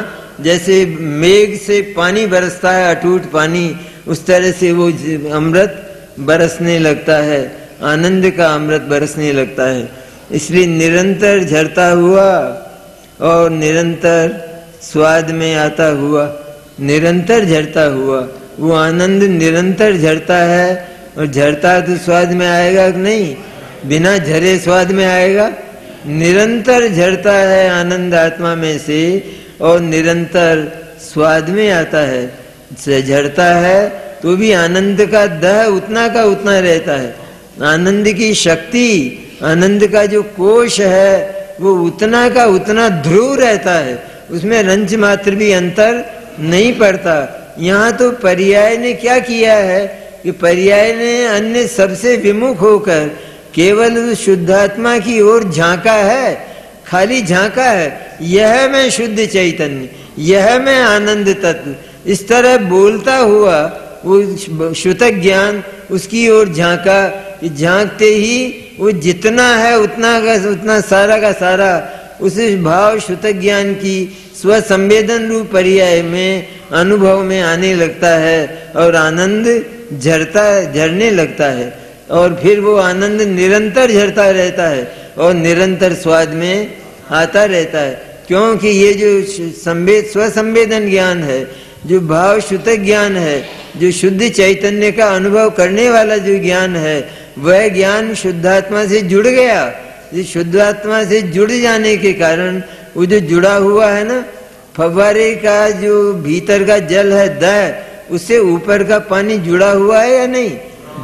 Speaker 1: जैसे मेघ से पानी बरसता है, अटूट पानी, उस तरह से वो अमृत बरसने लगता है, आनंद का अमृत बरसने लगता है। इसलिए निरंतर झरता हुआ और निरंतर स्वाद में आता हुआ, निरंतर झरता हुआ, वो आनंद निरंतर झरता है। और झरता तो स्वाद में आएगा कि नहीं? बिना झरे स्वाद में आएगा? निरंतर झरता है आनंद आत्मा में से और निरंतर स्वाद में आता है। झरता है तो भी आनंद का दह उतना का उतना रहता है। आनंद की शक्ति, आनंद का जो कोश है वो उतना का उतना ध्रुव रहता है, उसमें रंच मात्र भी अंतर नहीं पड़ता। यहाँ तो पर्याय ने क्या किया है कि पर्याय ने अन्य सबसे विमुख होकर केवल शुद्धात्मा की ओर झांका है, खाली झांका है, यह मैं शुद्ध चैतन्य, यह मैं आनंद तत्व। इस तरह बोलता हुआ वो श्रुतक ज्ञान उसकी ओर झांका। झांकते ही वो जितना है उतना का उतना सारा का सारा उस भाव श्रुतक ज्ञान की स्वसंवेदन रूप पर्याय में अनुभव में आने लगता है और आनंद झरने लगता है। और फिर वो आनंद निरंतर झरता रहता है और निरंतर स्वाद में आता रहता है। क्योंकि ये जो स्वसंवेदन ज्ञान है, जो भाव श्रुतक ज्ञान है, जो शुद्ध चैतन्य का अनुभव करने वाला जो ज्ञान है, वह ज्ञान शुद्धात्मा से जुड़ गया। इस शुद्धात्मा से जुड़ जाने के कारण वो जो जुड़ा हुआ है ना, फव्वारे का जो भीतर का जल है दह, उससे ऊपर का पानी जुड़ा हुआ है या नहीं?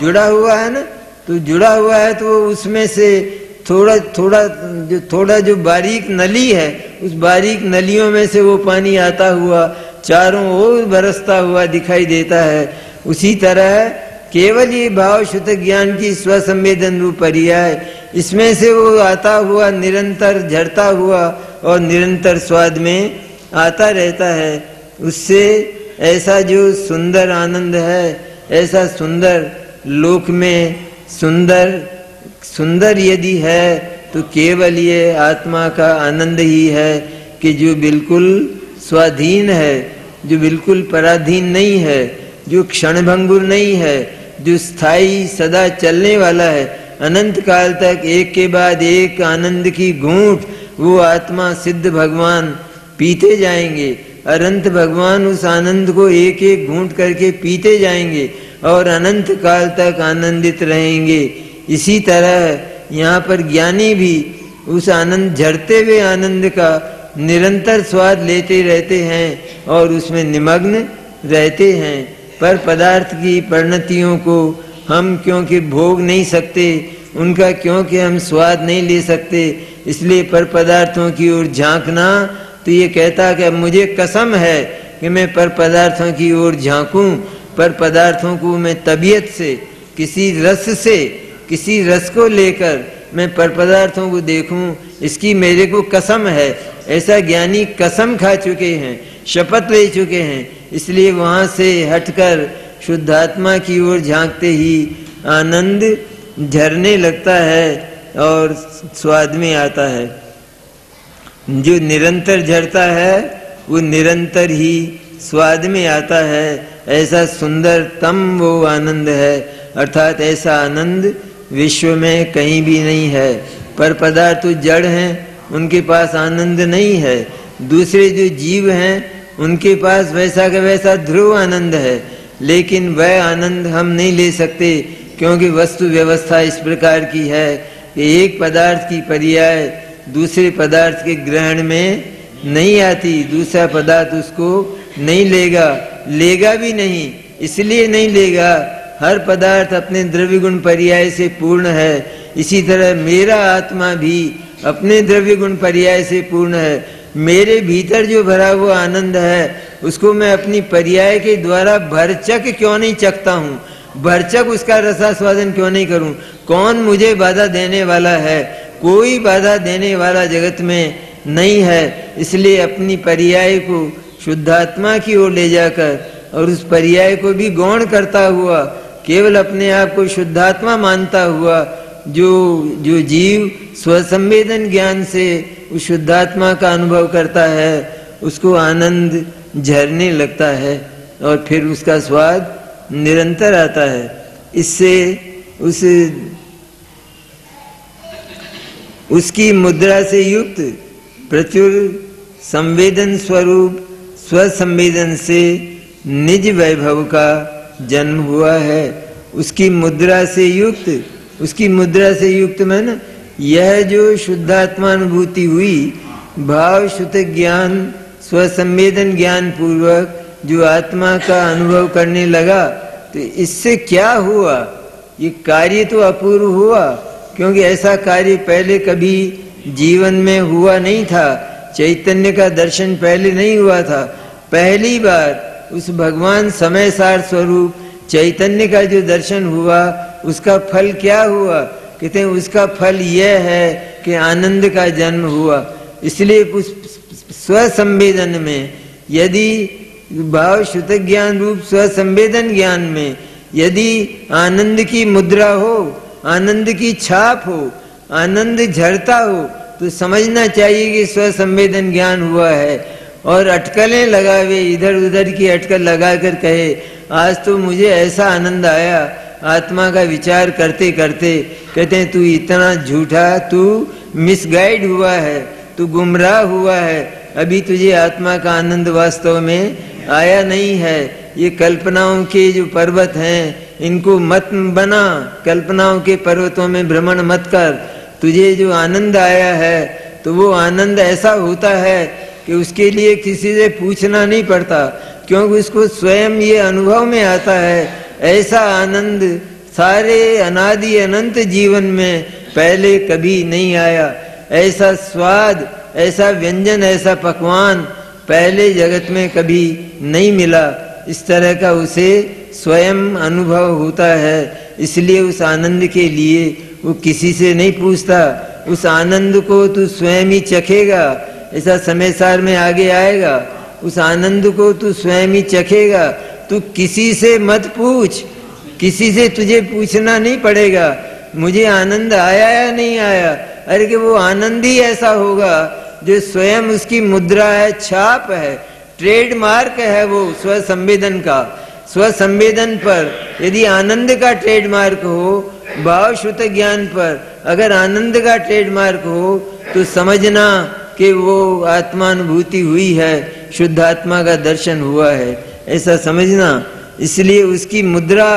Speaker 1: जुड़ा हुआ है ना। तो जुड़ा हुआ है तो उसमें से थोड़ा जो बारीक नली है, उस बारीक नलियों में से वो पानी आता हुआ चारों ओर बरसता हुआ दिखाई देता है। उसी तरह केवल ये भाव शुद्ध ज्ञान की स्वसंवेदन रूप पर्याय, इसमें से वो आता हुआ निरंतर झरता हुआ और निरंतर स्वाद में आता रहता है। उससे ऐसा जो सुंदर आनंद है, ऐसा सुंदर लोक में सुंदर यदि है तो केवल ये आत्मा का आनंद ही है कि जो बिल्कुल स्वाधीन है, जो बिल्कुल पराधीन नहीं है, जो क्षणभंगुर नहीं है, जो स्थायी सदा चलने वाला है, अनंत काल तक एक के बाद एक आनंद की घूंट वो आत्मा सिद्ध भगवान पीते जाएंगे। अनंत भगवान उस आनंद को एक एक घूंट करके पीते जाएंगे और अनंत काल तक आनंदित रहेंगे। इसी तरह यहाँ पर ज्ञानी भी उस आनंद झरते हुए आनंद का निरंतर स्वाद लेते रहते हैं और उसमें निमग्न रहते हैं। पर पदार्थ की परिणतियों को हम क्योंकि भोग नहीं सकते, उनका क्योंकि हम स्वाद नहीं ले सकते, इसलिए पर पदार्थों की ओर झांकना, तो ये कहता कि मुझे कसम है कि मैं पर पदार्थों की ओर झांकूं, पर पदार्थों को मैं तबीयत से, किसी रस को लेकर मैं पर पदार्थों को देखूं, इसकी मेरे को कसम है। ऐसा ज्ञानी कसम खा चुके हैं, शपथ ले चुके हैं। इसलिए वहां से हटकर शुद्धात्मा की ओर झांकते ही आनंद झरने लगता है और स्वाद में आता है। जो निरंतर झरता है वो निरंतर ही स्वाद में आता है। ऐसा सुंदरतम वो आनंद है, अर्थात ऐसा आनंद विश्व में कहीं भी नहीं है। पर पदार्थ तो जड़ हैं, उनके पास आनंद नहीं है। दूसरे जो जीव हैं उनके पास वैसा का वैसा ध्रुव आनंद है, लेकिन वह आनंद हम नहीं ले सकते, क्योंकि वस्तु व्यवस्था इस प्रकार की है कि एक पदार्थ की पर्याय दूसरे पदार्थ के ग्रहण में नहीं आती। दूसरा पदार्थ उसको नहीं लेगा भी नहीं। इसलिए नहीं लेगा, हर पदार्थ अपने द्रव्य गुण पर्याय से पूर्ण है। इसी तरह मेरा आत्मा भी अपने द्रव्य गुण पर्याय से पूर्ण है। मेरे भीतर जो भरा हुआ आनंद है उसको मैं अपनी पर्याय के द्वारा भरचक क्यों नहीं चखता हूँ, भरचक उसका रसास्वादन क्यों नहीं करूँ? कौन मुझे बाधा देने वाला है? कोई बाधा देने वाला जगत में नहीं है। इसलिए अपनी पर्याय को शुद्धात्मा की ओर ले जाकर और उस पर्याय को भी गौण करता हुआ, केवल अपने आप को शुद्धात्मा मानता हुआ जो जीव स्वसंवेदन ज्ञान से उस शुद्धात्मा का अनुभव करता है, उसको आनंद झरने लगता है और फिर उसका स्वाद निरंतर आता है। इससे उसकी मुद्रा से युक्त प्रचुर संवेदन स्वरूप स्वसंवेदन से निज वैभव का जन्म हुआ है। उसकी मुद्रा से युक्त में ना, यह जो शुद्धात्मानुभूति हुई, भाव शुद्ध ज्ञान स्वसंवेदन ज्ञान पूर्वक जो आत्मा का अनुभव करने लगा, तो इससे क्या हुआ? ये कार्य तो अपूर्व हुआ, क्योंकि ऐसा कार्य पहले कभी जीवन में हुआ नहीं था। चैतन्य का दर्शन पहले नहीं हुआ था। पहली बार उस भगवान समय सार स्वरूप चैतन्य का जो दर्शन हुआ, उसका फल क्या हुआ? कहते हैं उसका फल यह है कि आनंद का जन्म हुआ। इसलिए उस स्वसंवेदन में, यदि भाव श्रुत ज्ञान रूप स्वसंवेदन ज्ञान में यदि आनंद की मुद्रा हो, आनंद की छाप हो, आनंद झरता हो, तो समझना चाहिए कि स्वसंवेदन ज्ञान हुआ है। और अटकलें लगावे, इधर उधर की अटकल लगाकर कहे आज तो मुझे ऐसा आनंद आया आत्मा का विचार करते करते, कहते हैं तू इतना झूठा, तू मिसगाइड हुआ है, तू गुमराह हुआ है, अभी तुझे आत्मा का आनंद वास्तव में आया नहीं है। ये कल्पनाओं के जो पर्वत हैं इनको मत बना, कल्पनाओं के पर्वतों में भ्रमण मत कर। तुझे जो आनंद आया है तो वो आनंद ऐसा होता है कि उसके लिए किसी से पूछना नहीं पड़ता, क्योंकि उसको स्वयं ये अनुभव में आता है। ऐसा आनंद सारे अनादि अनंत जीवन में पहले कभी नहीं आया। ऐसा स्वाद, ऐसा व्यंजन, ऐसा पकवान पहले जगत में कभी नहीं मिला। इस तरह का उसे स्वयं अनुभव होता है। इसलिए उस आनंद के लिए वो किसी से नहीं पूछता। उस आनंद को तू स्वयं ही चखेगा, ऐसा समय सार में आगे आएगा। उस आनंद को तू स्वयं ही चखेगा। तू किसी से मत पूछ, किसी से तुझे पूछना नहीं पड़ेगा मुझे आनंद आया या नहीं आया। अरे कि वो आनंद ही ऐसा होगा जो स्वयं उसकी मुद्रा है, छाप है, ट्रेडमार्क है वो स्वसंवेदन का। स्वसंवेदन पर यदि आनंद का ट्रेडमार्क हो, भाव श्रुत ज्ञान पर अगर आनंद का ट्रेडमार्क हो, तो समझना कि वो आत्मानुभूति हुई है, शुद्ध आत्मा का दर्शन हुआ है, ऐसा समझना। इसलिए उसकी मुद्रा,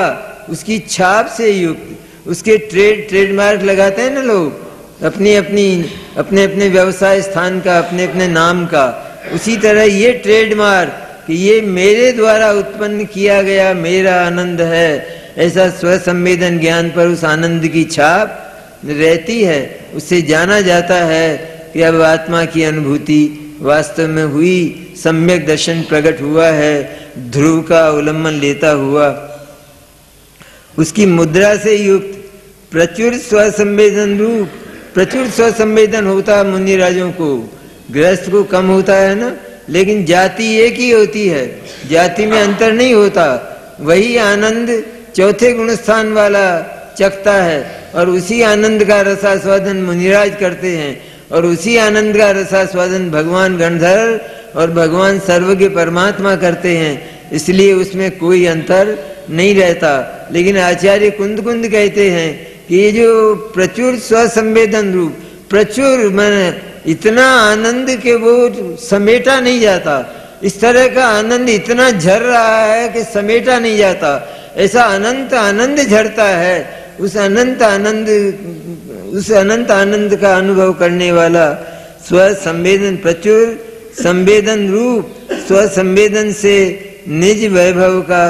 Speaker 1: उसकी छाप से युक्त, उसके ट्रेडमार्क लगाते हैं ना लोग अपने अपने व्यवसाय स्थान का, अपने अपने नाम का। उसी तरह ये ट्रेडमार्क कि ये मेरे द्वारा उत्पन्न किया गया मेरा आनंद है, ऐसा स्वसंवेदन ज्ञान पर उस आनंद की छाप रहती है। उससे जाना जाता है कि अब आत्मा की अनुभूति वास्तव में हुई, सम्यक दर्शन प्रकट हुआ है, ध्रुव का अवलंबन लेता हुआ। उसकी मुद्रा से युक्त प्रचुर स्वसंवेदन रूप, प्रचुर स्वसंवेदन होता मुनिराजों को। गृहस्थ को कम होता है ना, लेकिन जाति एक ही होती है, जाति में अंतर नहीं होता। वही आनंद चौथे गुणस्थान वाला चखता है और उसी आनंद का रसास्वादन मुनिराज करते हैं, और उसी आनंद का रसास्वादन भगवान गणधर और भगवान सर्वज्ञ परमात्मा करते हैं। इसलिए उसमें कोई अंतर नहीं रहता। लेकिन आचार्य कुंद कुंद कहते हैं कि ये जो प्रचुर स्वसंवेदन रूप, प्रचुर मन इतना आनंद के वो समेटा नहीं जाता। इस तरह का आनंद इतना झर रहा है कि समेटा नहीं जाता। ऐसा अनंत आनंद झरता है। उस अनंत आनंद का अनुभव करने वाला स्वसंवेदन, प्रचुर संवेदन रूप स्वसंवेदन से निज वैभव का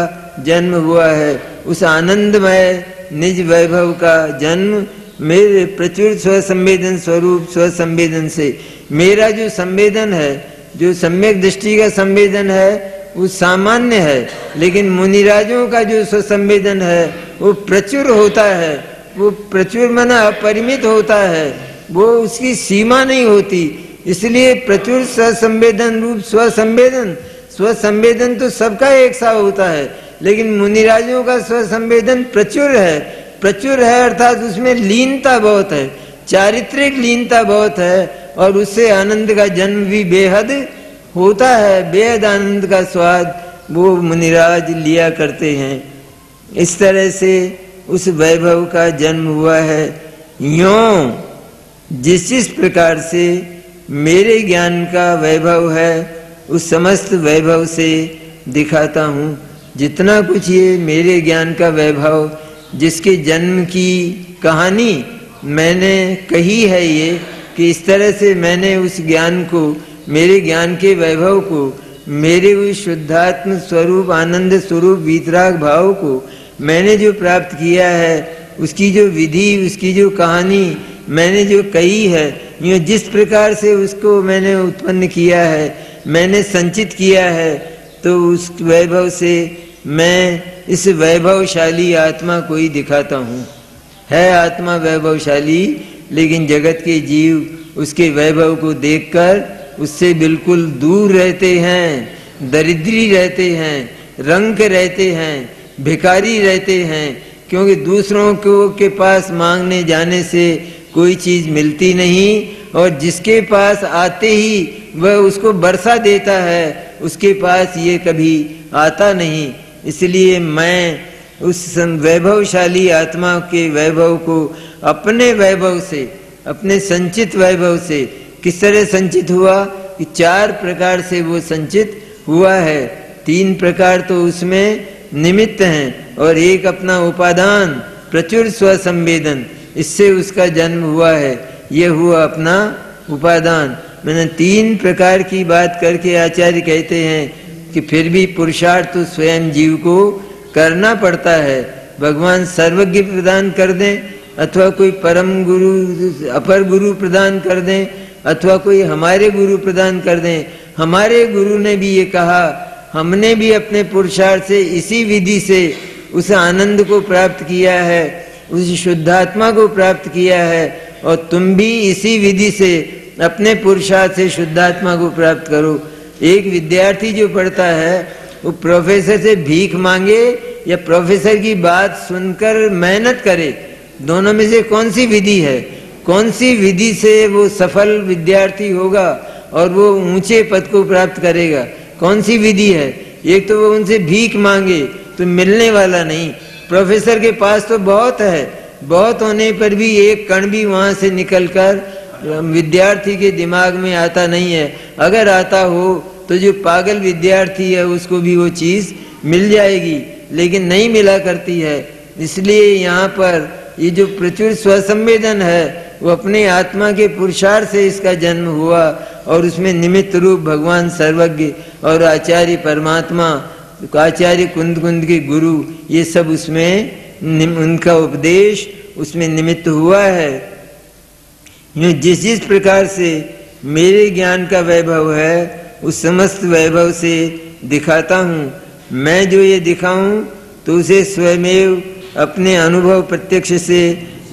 Speaker 1: जन्म हुआ है। उस आनंदमय निज वैभव का जन्म मेरे प्रचुर स्वसंवेदन स्वरूप स्वसंवेदन से। मेरा जो संवेदन है, जो सम्यक दृष्टि का संवेदन है, वो सामान्य है, लेकिन मुनिराजों का जो स्वसंवेदन है वो प्रचुर होता है। वो प्रचुर माना अपरिमित होता है, वो उसकी सीमा नहीं होती। इसलिए प्रचुर स्वसंवेदन रूप स्वसंवेदन, स्वसंवेदन तो सबका एक सा होता है, लेकिन मुनिराजों का स्वसंवेदन प्रचुर है। प्रचुर है अर्थात उसमें लीनता बहुत है, चारित्रिक लीनता बहुत है, और उससे आनंद का जन्म भी बेहद होता है। बेहद आनंद का स्वाद वो मुनिराज लिया करते हैं। इस तरह से उस वैभव का जन्म हुआ है। यों जिस प्रकार से मेरे ज्ञान का वैभव है, उस समस्त वैभव से दिखाता हूँ। जितना कुछ ये मेरे ज्ञान का वैभव, जिसके जन्म की कहानी मैंने कही है, ये कि इस तरह से मैंने उस ज्ञान को, मेरे ज्ञान के वैभव को, मेरे उस शुद्धात्म स्वरूप आनंद स्वरूप वीतराग भाव को मैंने जो प्राप्त किया है, उसकी जो विधि, उसकी जो कहानी मैंने जो कही है, यूँ जिस प्रकार से उसको मैंने उत्पन्न किया है, मैंने संचित किया है, तो उस वैभव से मैं इस वैभवशाली आत्मा को ही दिखाता हूँ। है आत्मा वैभवशाली, लेकिन जगत के जीव उसके वैभव को देखकर उससे बिल्कुल दूर रहते हैं, दरिद्री रहते हैं, रंक रहते हैं, भिखारी रहते हैं, क्योंकि दूसरों के पास मांगने जाने से कोई चीज मिलती नहीं, और जिसके पास आते ही वह उसको बरसा देता है, उसके पास ये कभी आता नहीं। इसलिए मैं उस वैभवशाली आत्मा के वैभव को अपने वैभव से, अपने संचित वैभव से किस तरह संचित हुआ कि 4 प्रकार से वो संचित हुआ है। 3 प्रकार तो उसमें निमित्त हैं और एक अपना उपादान प्रचुर स्वसंवेदन, इससे उसका जन्म हुआ है। ये हुआ अपना उपादान। मैंने 3 प्रकार की बात करके आचार्य कहते हैं कि फिर भी पुरुषार्थ तो स्वयं जीव को करना पड़ता है। भगवान सर्वज्ञ प्रदान कर दें अथवा कोई परम गुरु अपर गुरु प्रदान कर दें अथवा कोई हमारे गुरु प्रदान कर दें, हमारे गुरु ने भी ये कहा, हमने भी अपने पुरुषार्थ से इसी विधि से उस आनंद को प्राप्त किया है, उस शुद्धात्मा को प्राप्त किया है, और तुम भी इसी विधि से अपने पुरुषार्थ से शुद्धात्मा को प्राप्त करो। एक विद्यार्थी जो पढ़ता है वो प्रोफेसर से भीख मांगे या प्रोफेसर की बात सुनकर मेहनत करे, दोनों में से कौन सी विधि है? कौन सी विधि से वो सफल विद्यार्थी होगा और वो ऊंचे पद को प्राप्त करेगा? कौन सी विधि है? एक तो वो उनसे भीख मांगे तो मिलने वाला नहीं। प्रोफेसर के पास तो बहुत है, बहुत होने पर भी एक कण भी वहां से निकलकर विद्यार्थी के दिमाग में आता नहीं है। अगर आता हो तो जो पागल विद्यार्थी है उसको भी वो चीज मिल जाएगी, लेकिन नहीं मिला करती है। इसलिए यहाँ पर ये जो प्रचुर स्वसंवेदन है वो अपने आत्मा के पुरुषार्थ से इसका जन्म हुआ, और उसमें निमित्त रूप भगवान सर्वज्ञ और आचार्य परमात्मा, आचार्य कुंद कुंद के गुरु, ये सब उसमें उनका उपदेश उसमें निमित्त हुआ है। जिस जिस प्रकार से मेरे ज्ञान का वैभव है उस समस्त वैभव से दिखाता हूँ। मैं जो ये दिखाऊं तो उसे स्वयमेव अपने अनुभव प्रत्यक्ष से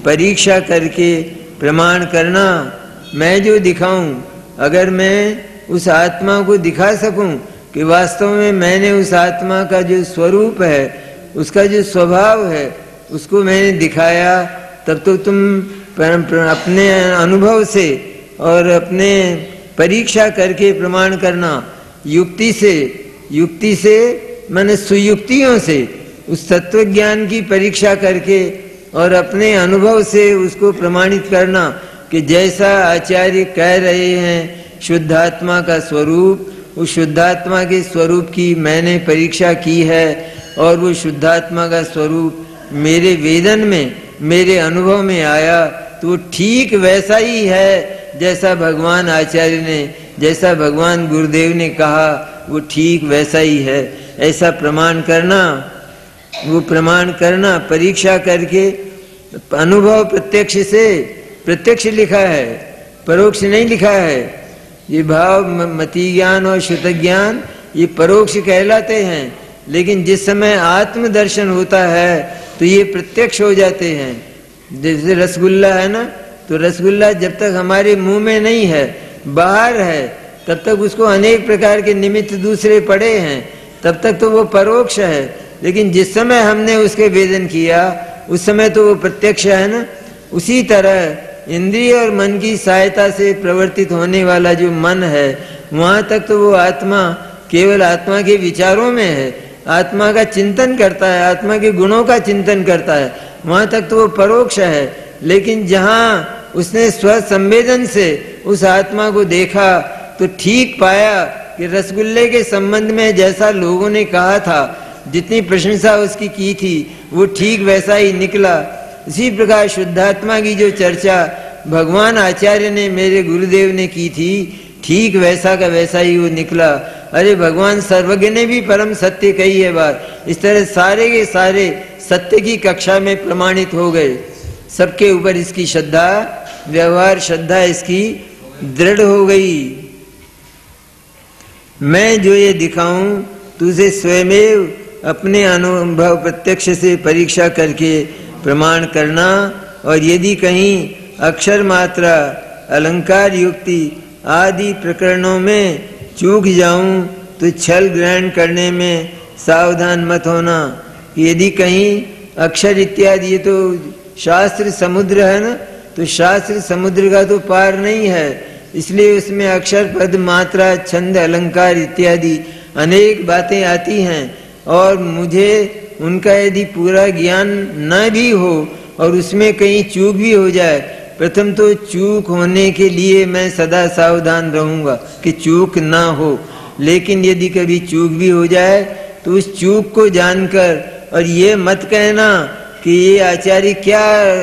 Speaker 1: परीक्षा करके प्रमाण करना। मैं जो दिखाऊं, अगर मैं उस आत्मा को दिखा सकूं कि वास्तव में मैंने उस आत्मा का जो स्वरूप है, उसका जो स्वभाव है, उसको मैंने दिखाया, तब तो तुम अपने अनुभव से और अपने परीक्षा करके प्रमाण करना। युक्ति से माने सुयुक्तियों से उस तत्व ज्ञान की परीक्षा करके और अपने अनुभव से उसको प्रमाणित करना कि जैसा आचार्य कह रहे हैं शुद्धात्मा का स्वरूप, उस शुद्धात्मा के स्वरूप की मैंने परीक्षा की है, और वो शुद्धात्मा का स्वरूप मेरे वेदन में, मेरे अनुभव में आया, तो वो ठीक वैसा ही है जैसा भगवान आचार्य ने, जैसा भगवान गुरुदेव ने कहा, वो ठीक वैसा ही है। ऐसा प्रमाण करना, वो प्रमाण करना परीक्षा करके। अनुभव प्रत्यक्ष से, प्रत्यक्ष लिखा है, परोक्ष नहीं लिखा है। ये भाव मति ज्ञान और श्रुत ज्ञान ये परोक्ष कहलाते हैं, लेकिन जिस समय आत्मदर्शन होता है तो ये प्रत्यक्ष हो जाते हैं। जैसे रसगुल्ला है ना, तो रसगुल्ला जब तक हमारे मुंह में नहीं है, बाहर है, तब तक उसको अनेक प्रकार के निमित्त दूसरे पड़े हैं, तब तक तो वो परोक्ष है। लेकिन जिस समय हमने उसके वेदन किया उस समय तो वो प्रत्यक्ष है ना। उसी तरह इंद्रिय और मन की सहायता से प्रवर्तित होने वाला जो मन है, वहां तक तो वो आत्मा केवल आत्मा के विचारों में है, आत्मा का चिंतन करता है, आत्मा के गुणों का चिंतन करता है, वहां तक तो वो परोक्ष है। लेकिन जहाँ उसने स्वसंवेदन से उस आत्मा को देखा तो ठीक पाया कि रसगुल्ले के संबंध में जैसा लोगों ने कहा था, जितनी प्रशंसा उसकी की थी, वो ठीक वैसा ही निकला। इसी प्रकार शुद्धात्मा की जो चर्चा भगवान आचार्य ने, मेरे गुरुदेव ने की थी, ठीक वैसा का वैसा ही वो निकला। अरे भगवान सर्वज्ञ ने भी परम सत्य कही है बात। इस तरह सारे के सारे सत्य की कक्षा में प्रमाणित हो गए। सबके ऊपर इसकी श्रद्धा, व्यवहार श्रद्धा इसकी दृढ़ हो गई। मैं जो ये दिखाऊं तुझे स्वयमेव अपने अनुभव प्रत्यक्ष से परीक्षा करके प्रमाण करना। और यदि कहीं अक्षर मात्रा, अलंकार युक्ति आदि प्रकरणों में चूक जाऊं तो छल ग्रहण करने में सावधान मत होना। यदि कहीं अक्षर इत्यादि, ये तो शास्त्र समुद्र है ना, तो शास्त्र समुद्र का तो पार नहीं है, इसलिए उसमें अक्षर पद मात्रा छंद अलंकार इत्यादि अनेक बातें आती हैं और मुझे उनका यदि पूरा ज्ञान न भी हो और उसमें कहीं चूक भी हो जाए, प्रथम तो चूक होने के लिए मैं सदा सावधान रहूंगा कि चूक ना हो। लेकिन यदि कभी चूक भी हो जाए तो उस चूक को जानकर, और ये मत कहना कि ये आचार्य क्या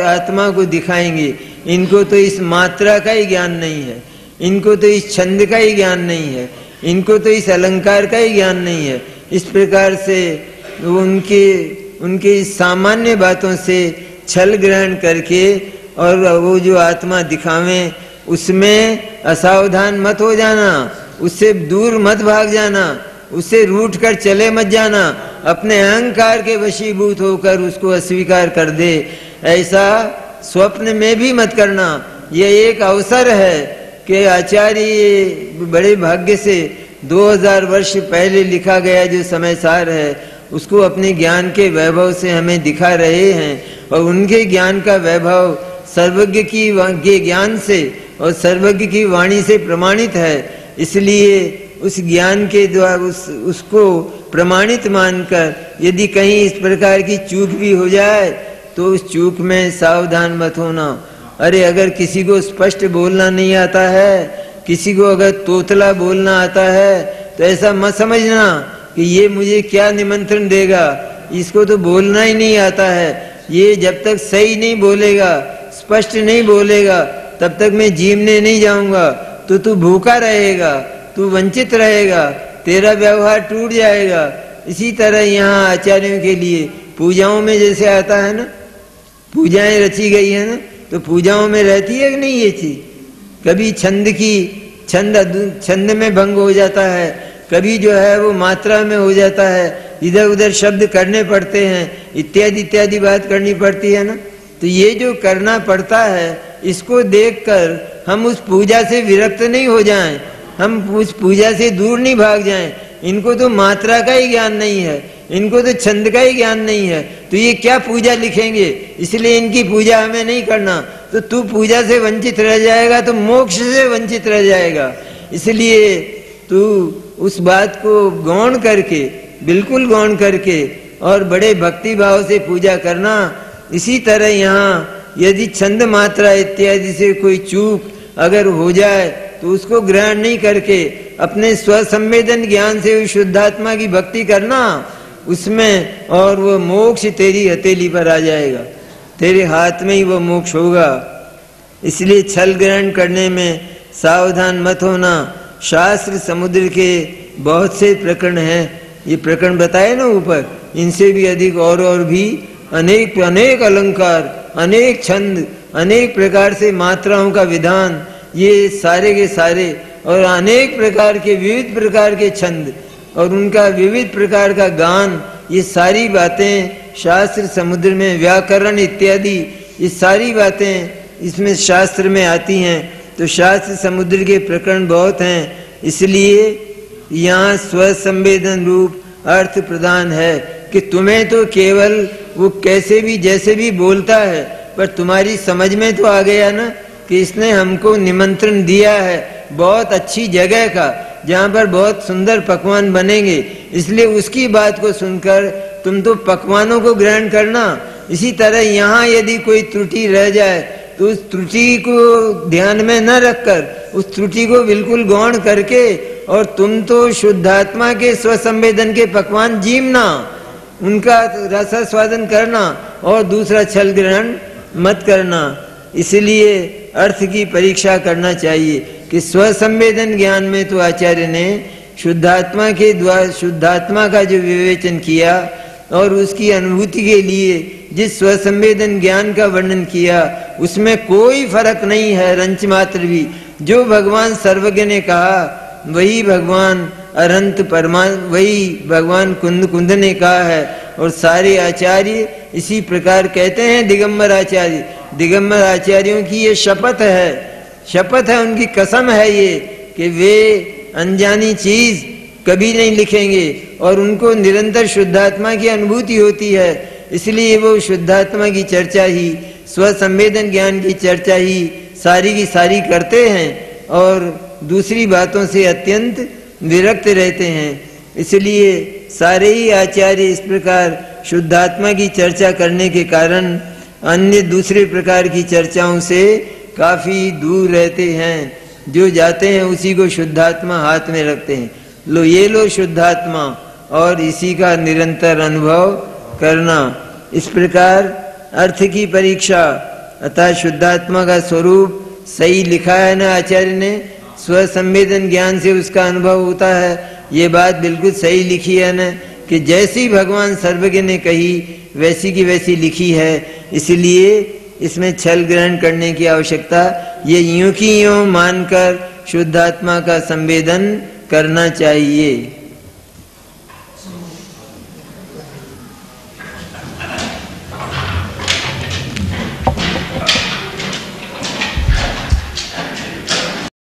Speaker 1: आत्मा को दिखाएंगे, इनको तो इस मात्रा का ही ज्ञान नहीं है, इनको तो इस छंद का ही ज्ञान नहीं है, इनको तो इस अलंकार का ही ज्ञान नहीं है। इस प्रकार से उनके सामान्य बातों से छल ग्रहण करके और वो जो आत्मा दिखावें उसमें असावधान मत हो जाना, उससे दूर मत भाग जाना, उससे रूठ कर चले मत जाना, अपने अहंकार के वशीभूत होकर उसको अस्वीकार कर दे, ऐसा स्वप्न में भी मत करना। यह एक अवसर है कि आचार्य बड़े भाग्य से 2000 वर्ष पहले लिखा गया जो समय सार है उसको अपने ज्ञान के वैभव से हमें दिखा रहे हैं, और उनके ज्ञान का वैभव सर्वज्ञ के ज्ञान से और सर्वज्ञ की वाणी से प्रमाणित है। इसलिए उस ज्ञान के द्वारा उसको प्रमाणित मानकर यदि कहीं इस प्रकार की चूक भी हो जाए तो उस चूक में सावधान मत होना। अरे अगर किसी को स्पष्ट बोलना नहीं आता है, किसी को अगर तोतला बोलना आता है, तो ऐसा मत समझना कि ये मुझे क्या निमंत्रण देगा, इसको तो बोलना ही नहीं आता है, ये जब तक सही नहीं बोलेगा, स्पष्ट नहीं बोलेगा, तब तक मैं जीवने नहीं जाऊंगा, तो तू भूखा रहेगा, तू वंचित रहेगा, तेरा व्यवहार टूट जाएगा। इसी तरह यहाँ आचार्यों के लिए पूजाओं में जैसे आता है ना, पूजाएं रची गई है ना, तो पूजाओं में रहती है कि नहीं ये चीज, कभी छंद में भंग हो जाता है, कभी जो है वो मात्रा में हो जाता है, इधर उधर शब्द करने पड़ते हैं, इत्यादि इत्यादि बात करनी पड़ती है ना। तो ये जो करना पड़ता है इसको देखकर हम उस पूजा से विरक्त नहीं हो जाएं, हम उस पूजा से दूर नहीं भाग जाएं। इनको तो मात्रा का ही ज्ञान नहीं है, इनको तो छंद का ही ज्ञान नहीं है, तो ये क्या पूजा लिखेंगे, इसलिए इनकी पूजा हमें नहीं करना। तो तू पूजा से वंचित रह जाएगा तो मोक्ष से वंचित रह जाएगा। इसलिए तू उस बात को गौण करके, बिल्कुल गौण करके और बड़े भक्ति भाव से पूजा करना। इसी तरह यहाँ यदि छंद मात्रा इत्यादि से कोई चूक अगर हो जाए तो उसको ग्रहण नहीं करके अपने स्वसंवेदन ज्ञान से शुद्धात्मा की भक्ति करना उसमें, और वो मोक्ष तेरी हथेली पर आ जाएगा, तेरे हाथ में ही वो मोक्ष होगा। इसलिए छल ग्रहण करने में सावधान मत होना। शास्त्र समुद्र के बहुत से प्रकरण हैं, ये प्रकरण बताए ना ऊपर, इनसे भी अधिक और भी अनेक अनेक अलंकार, अनेक छंद, अनेक प्रकार से मात्राओं का विधान, ये सारे के सारे, और अनेक प्रकार के विविध प्रकार के छंद और उनका विविध प्रकार का गान, ये सारी बातें शास्त्र समुद्र में, व्याकरण इत्यादि ये सारी बातें इसमें शास्त्र में आती हैं। तो शास्त्र समुद्र के प्रकरण बहुत हैं, इसलिए यहाँ स्वसंवेदन रूप अर्थ प्रदान है कि तुम्हें तो केवल वो कैसे भी जैसे भी बोलता है, पर तुम्हारी समझ में तो आ गया ना कि इसने हमको निमंत्रण दिया है बहुत अच्छी जगह का, जहाँ पर बहुत सुंदर पकवान बनेंगे, इसलिए उसकी बात को सुनकर तुम तो पकवानों को ग्रहण करना। इसी तरह यहाँ यदि कोई त्रुटि रह जाए तो उस त्रुटि को ध्यान में न रखकर उस त्रुटि को बिल्कुल गौण करके, और तुम तो शुद्धात्मा के स्वसंवेदन के पकवान जीवना, उनका रसास्वादन करना, और दूसरा छल ग्रहण मत करना। इसलिए अर्थ की परीक्षा करना चाहिए कि स्वसंवेदन ज्ञान में तो आचार्य ने शुद्धात्मा के द्वारा शुद्धात्मा का जो विवेचन किया और उसकी अनुभूति के लिए जिस स्वसंवेदन ज्ञान का वर्णन किया उसमें कोई फर्क नहीं है रंच मात्र भी। जो भगवान सर्वज्ञ ने कहा वही भगवान अनंत वही भगवान कुंद ने कहा है, और सारे आचार्य इसी प्रकार कहते हैं। दिगंबर आचार्य दिगंबर आचार्यों की ये शपथ है, उनकी कसम है ये कि वे अनजानी चीज कभी नहीं लिखेंगे और उनको निरंतर शुद्धात्मा की अनुभूति होती है, इसलिए वो शुद्धात्मा की चर्चा ही, स्वसंवेदन ज्ञान की चर्चा ही सारी की सारी करते हैं और दूसरी बातों से अत्यंत विरक्त रहते हैं। इसलिए सारे ही आचार्य इस प्रकार शुद्धात्मा की चर्चा करने के कारण अन्य दूसरे प्रकार की चर्चाओं से काफी दूर रहते हैं। जो जाते हैं उसी को शुद्धात्मा हाथ में रखते हैं, लो ये लो शुद्धात्मा, और इसी का निरंतर अनुभव करना। इस प्रकार अर्थ की परीक्षा, अतः शुद्धात्मा का स्वरूप सही लिखा है ना आचार्य ने, स्वसंवेदन ज्ञान से उसका अनुभव होता है, ये बात बिल्कुल सही लिखी है ना, कि जैसी भगवान सर्वज्ञ ने कही वैसी की वैसी लिखी है, इसलिए इसमें छल ग्रहण करने की आवश्यकता, ये यूं की यूं मानकर शुद्धात्मा का संवेदन करना चाहिए।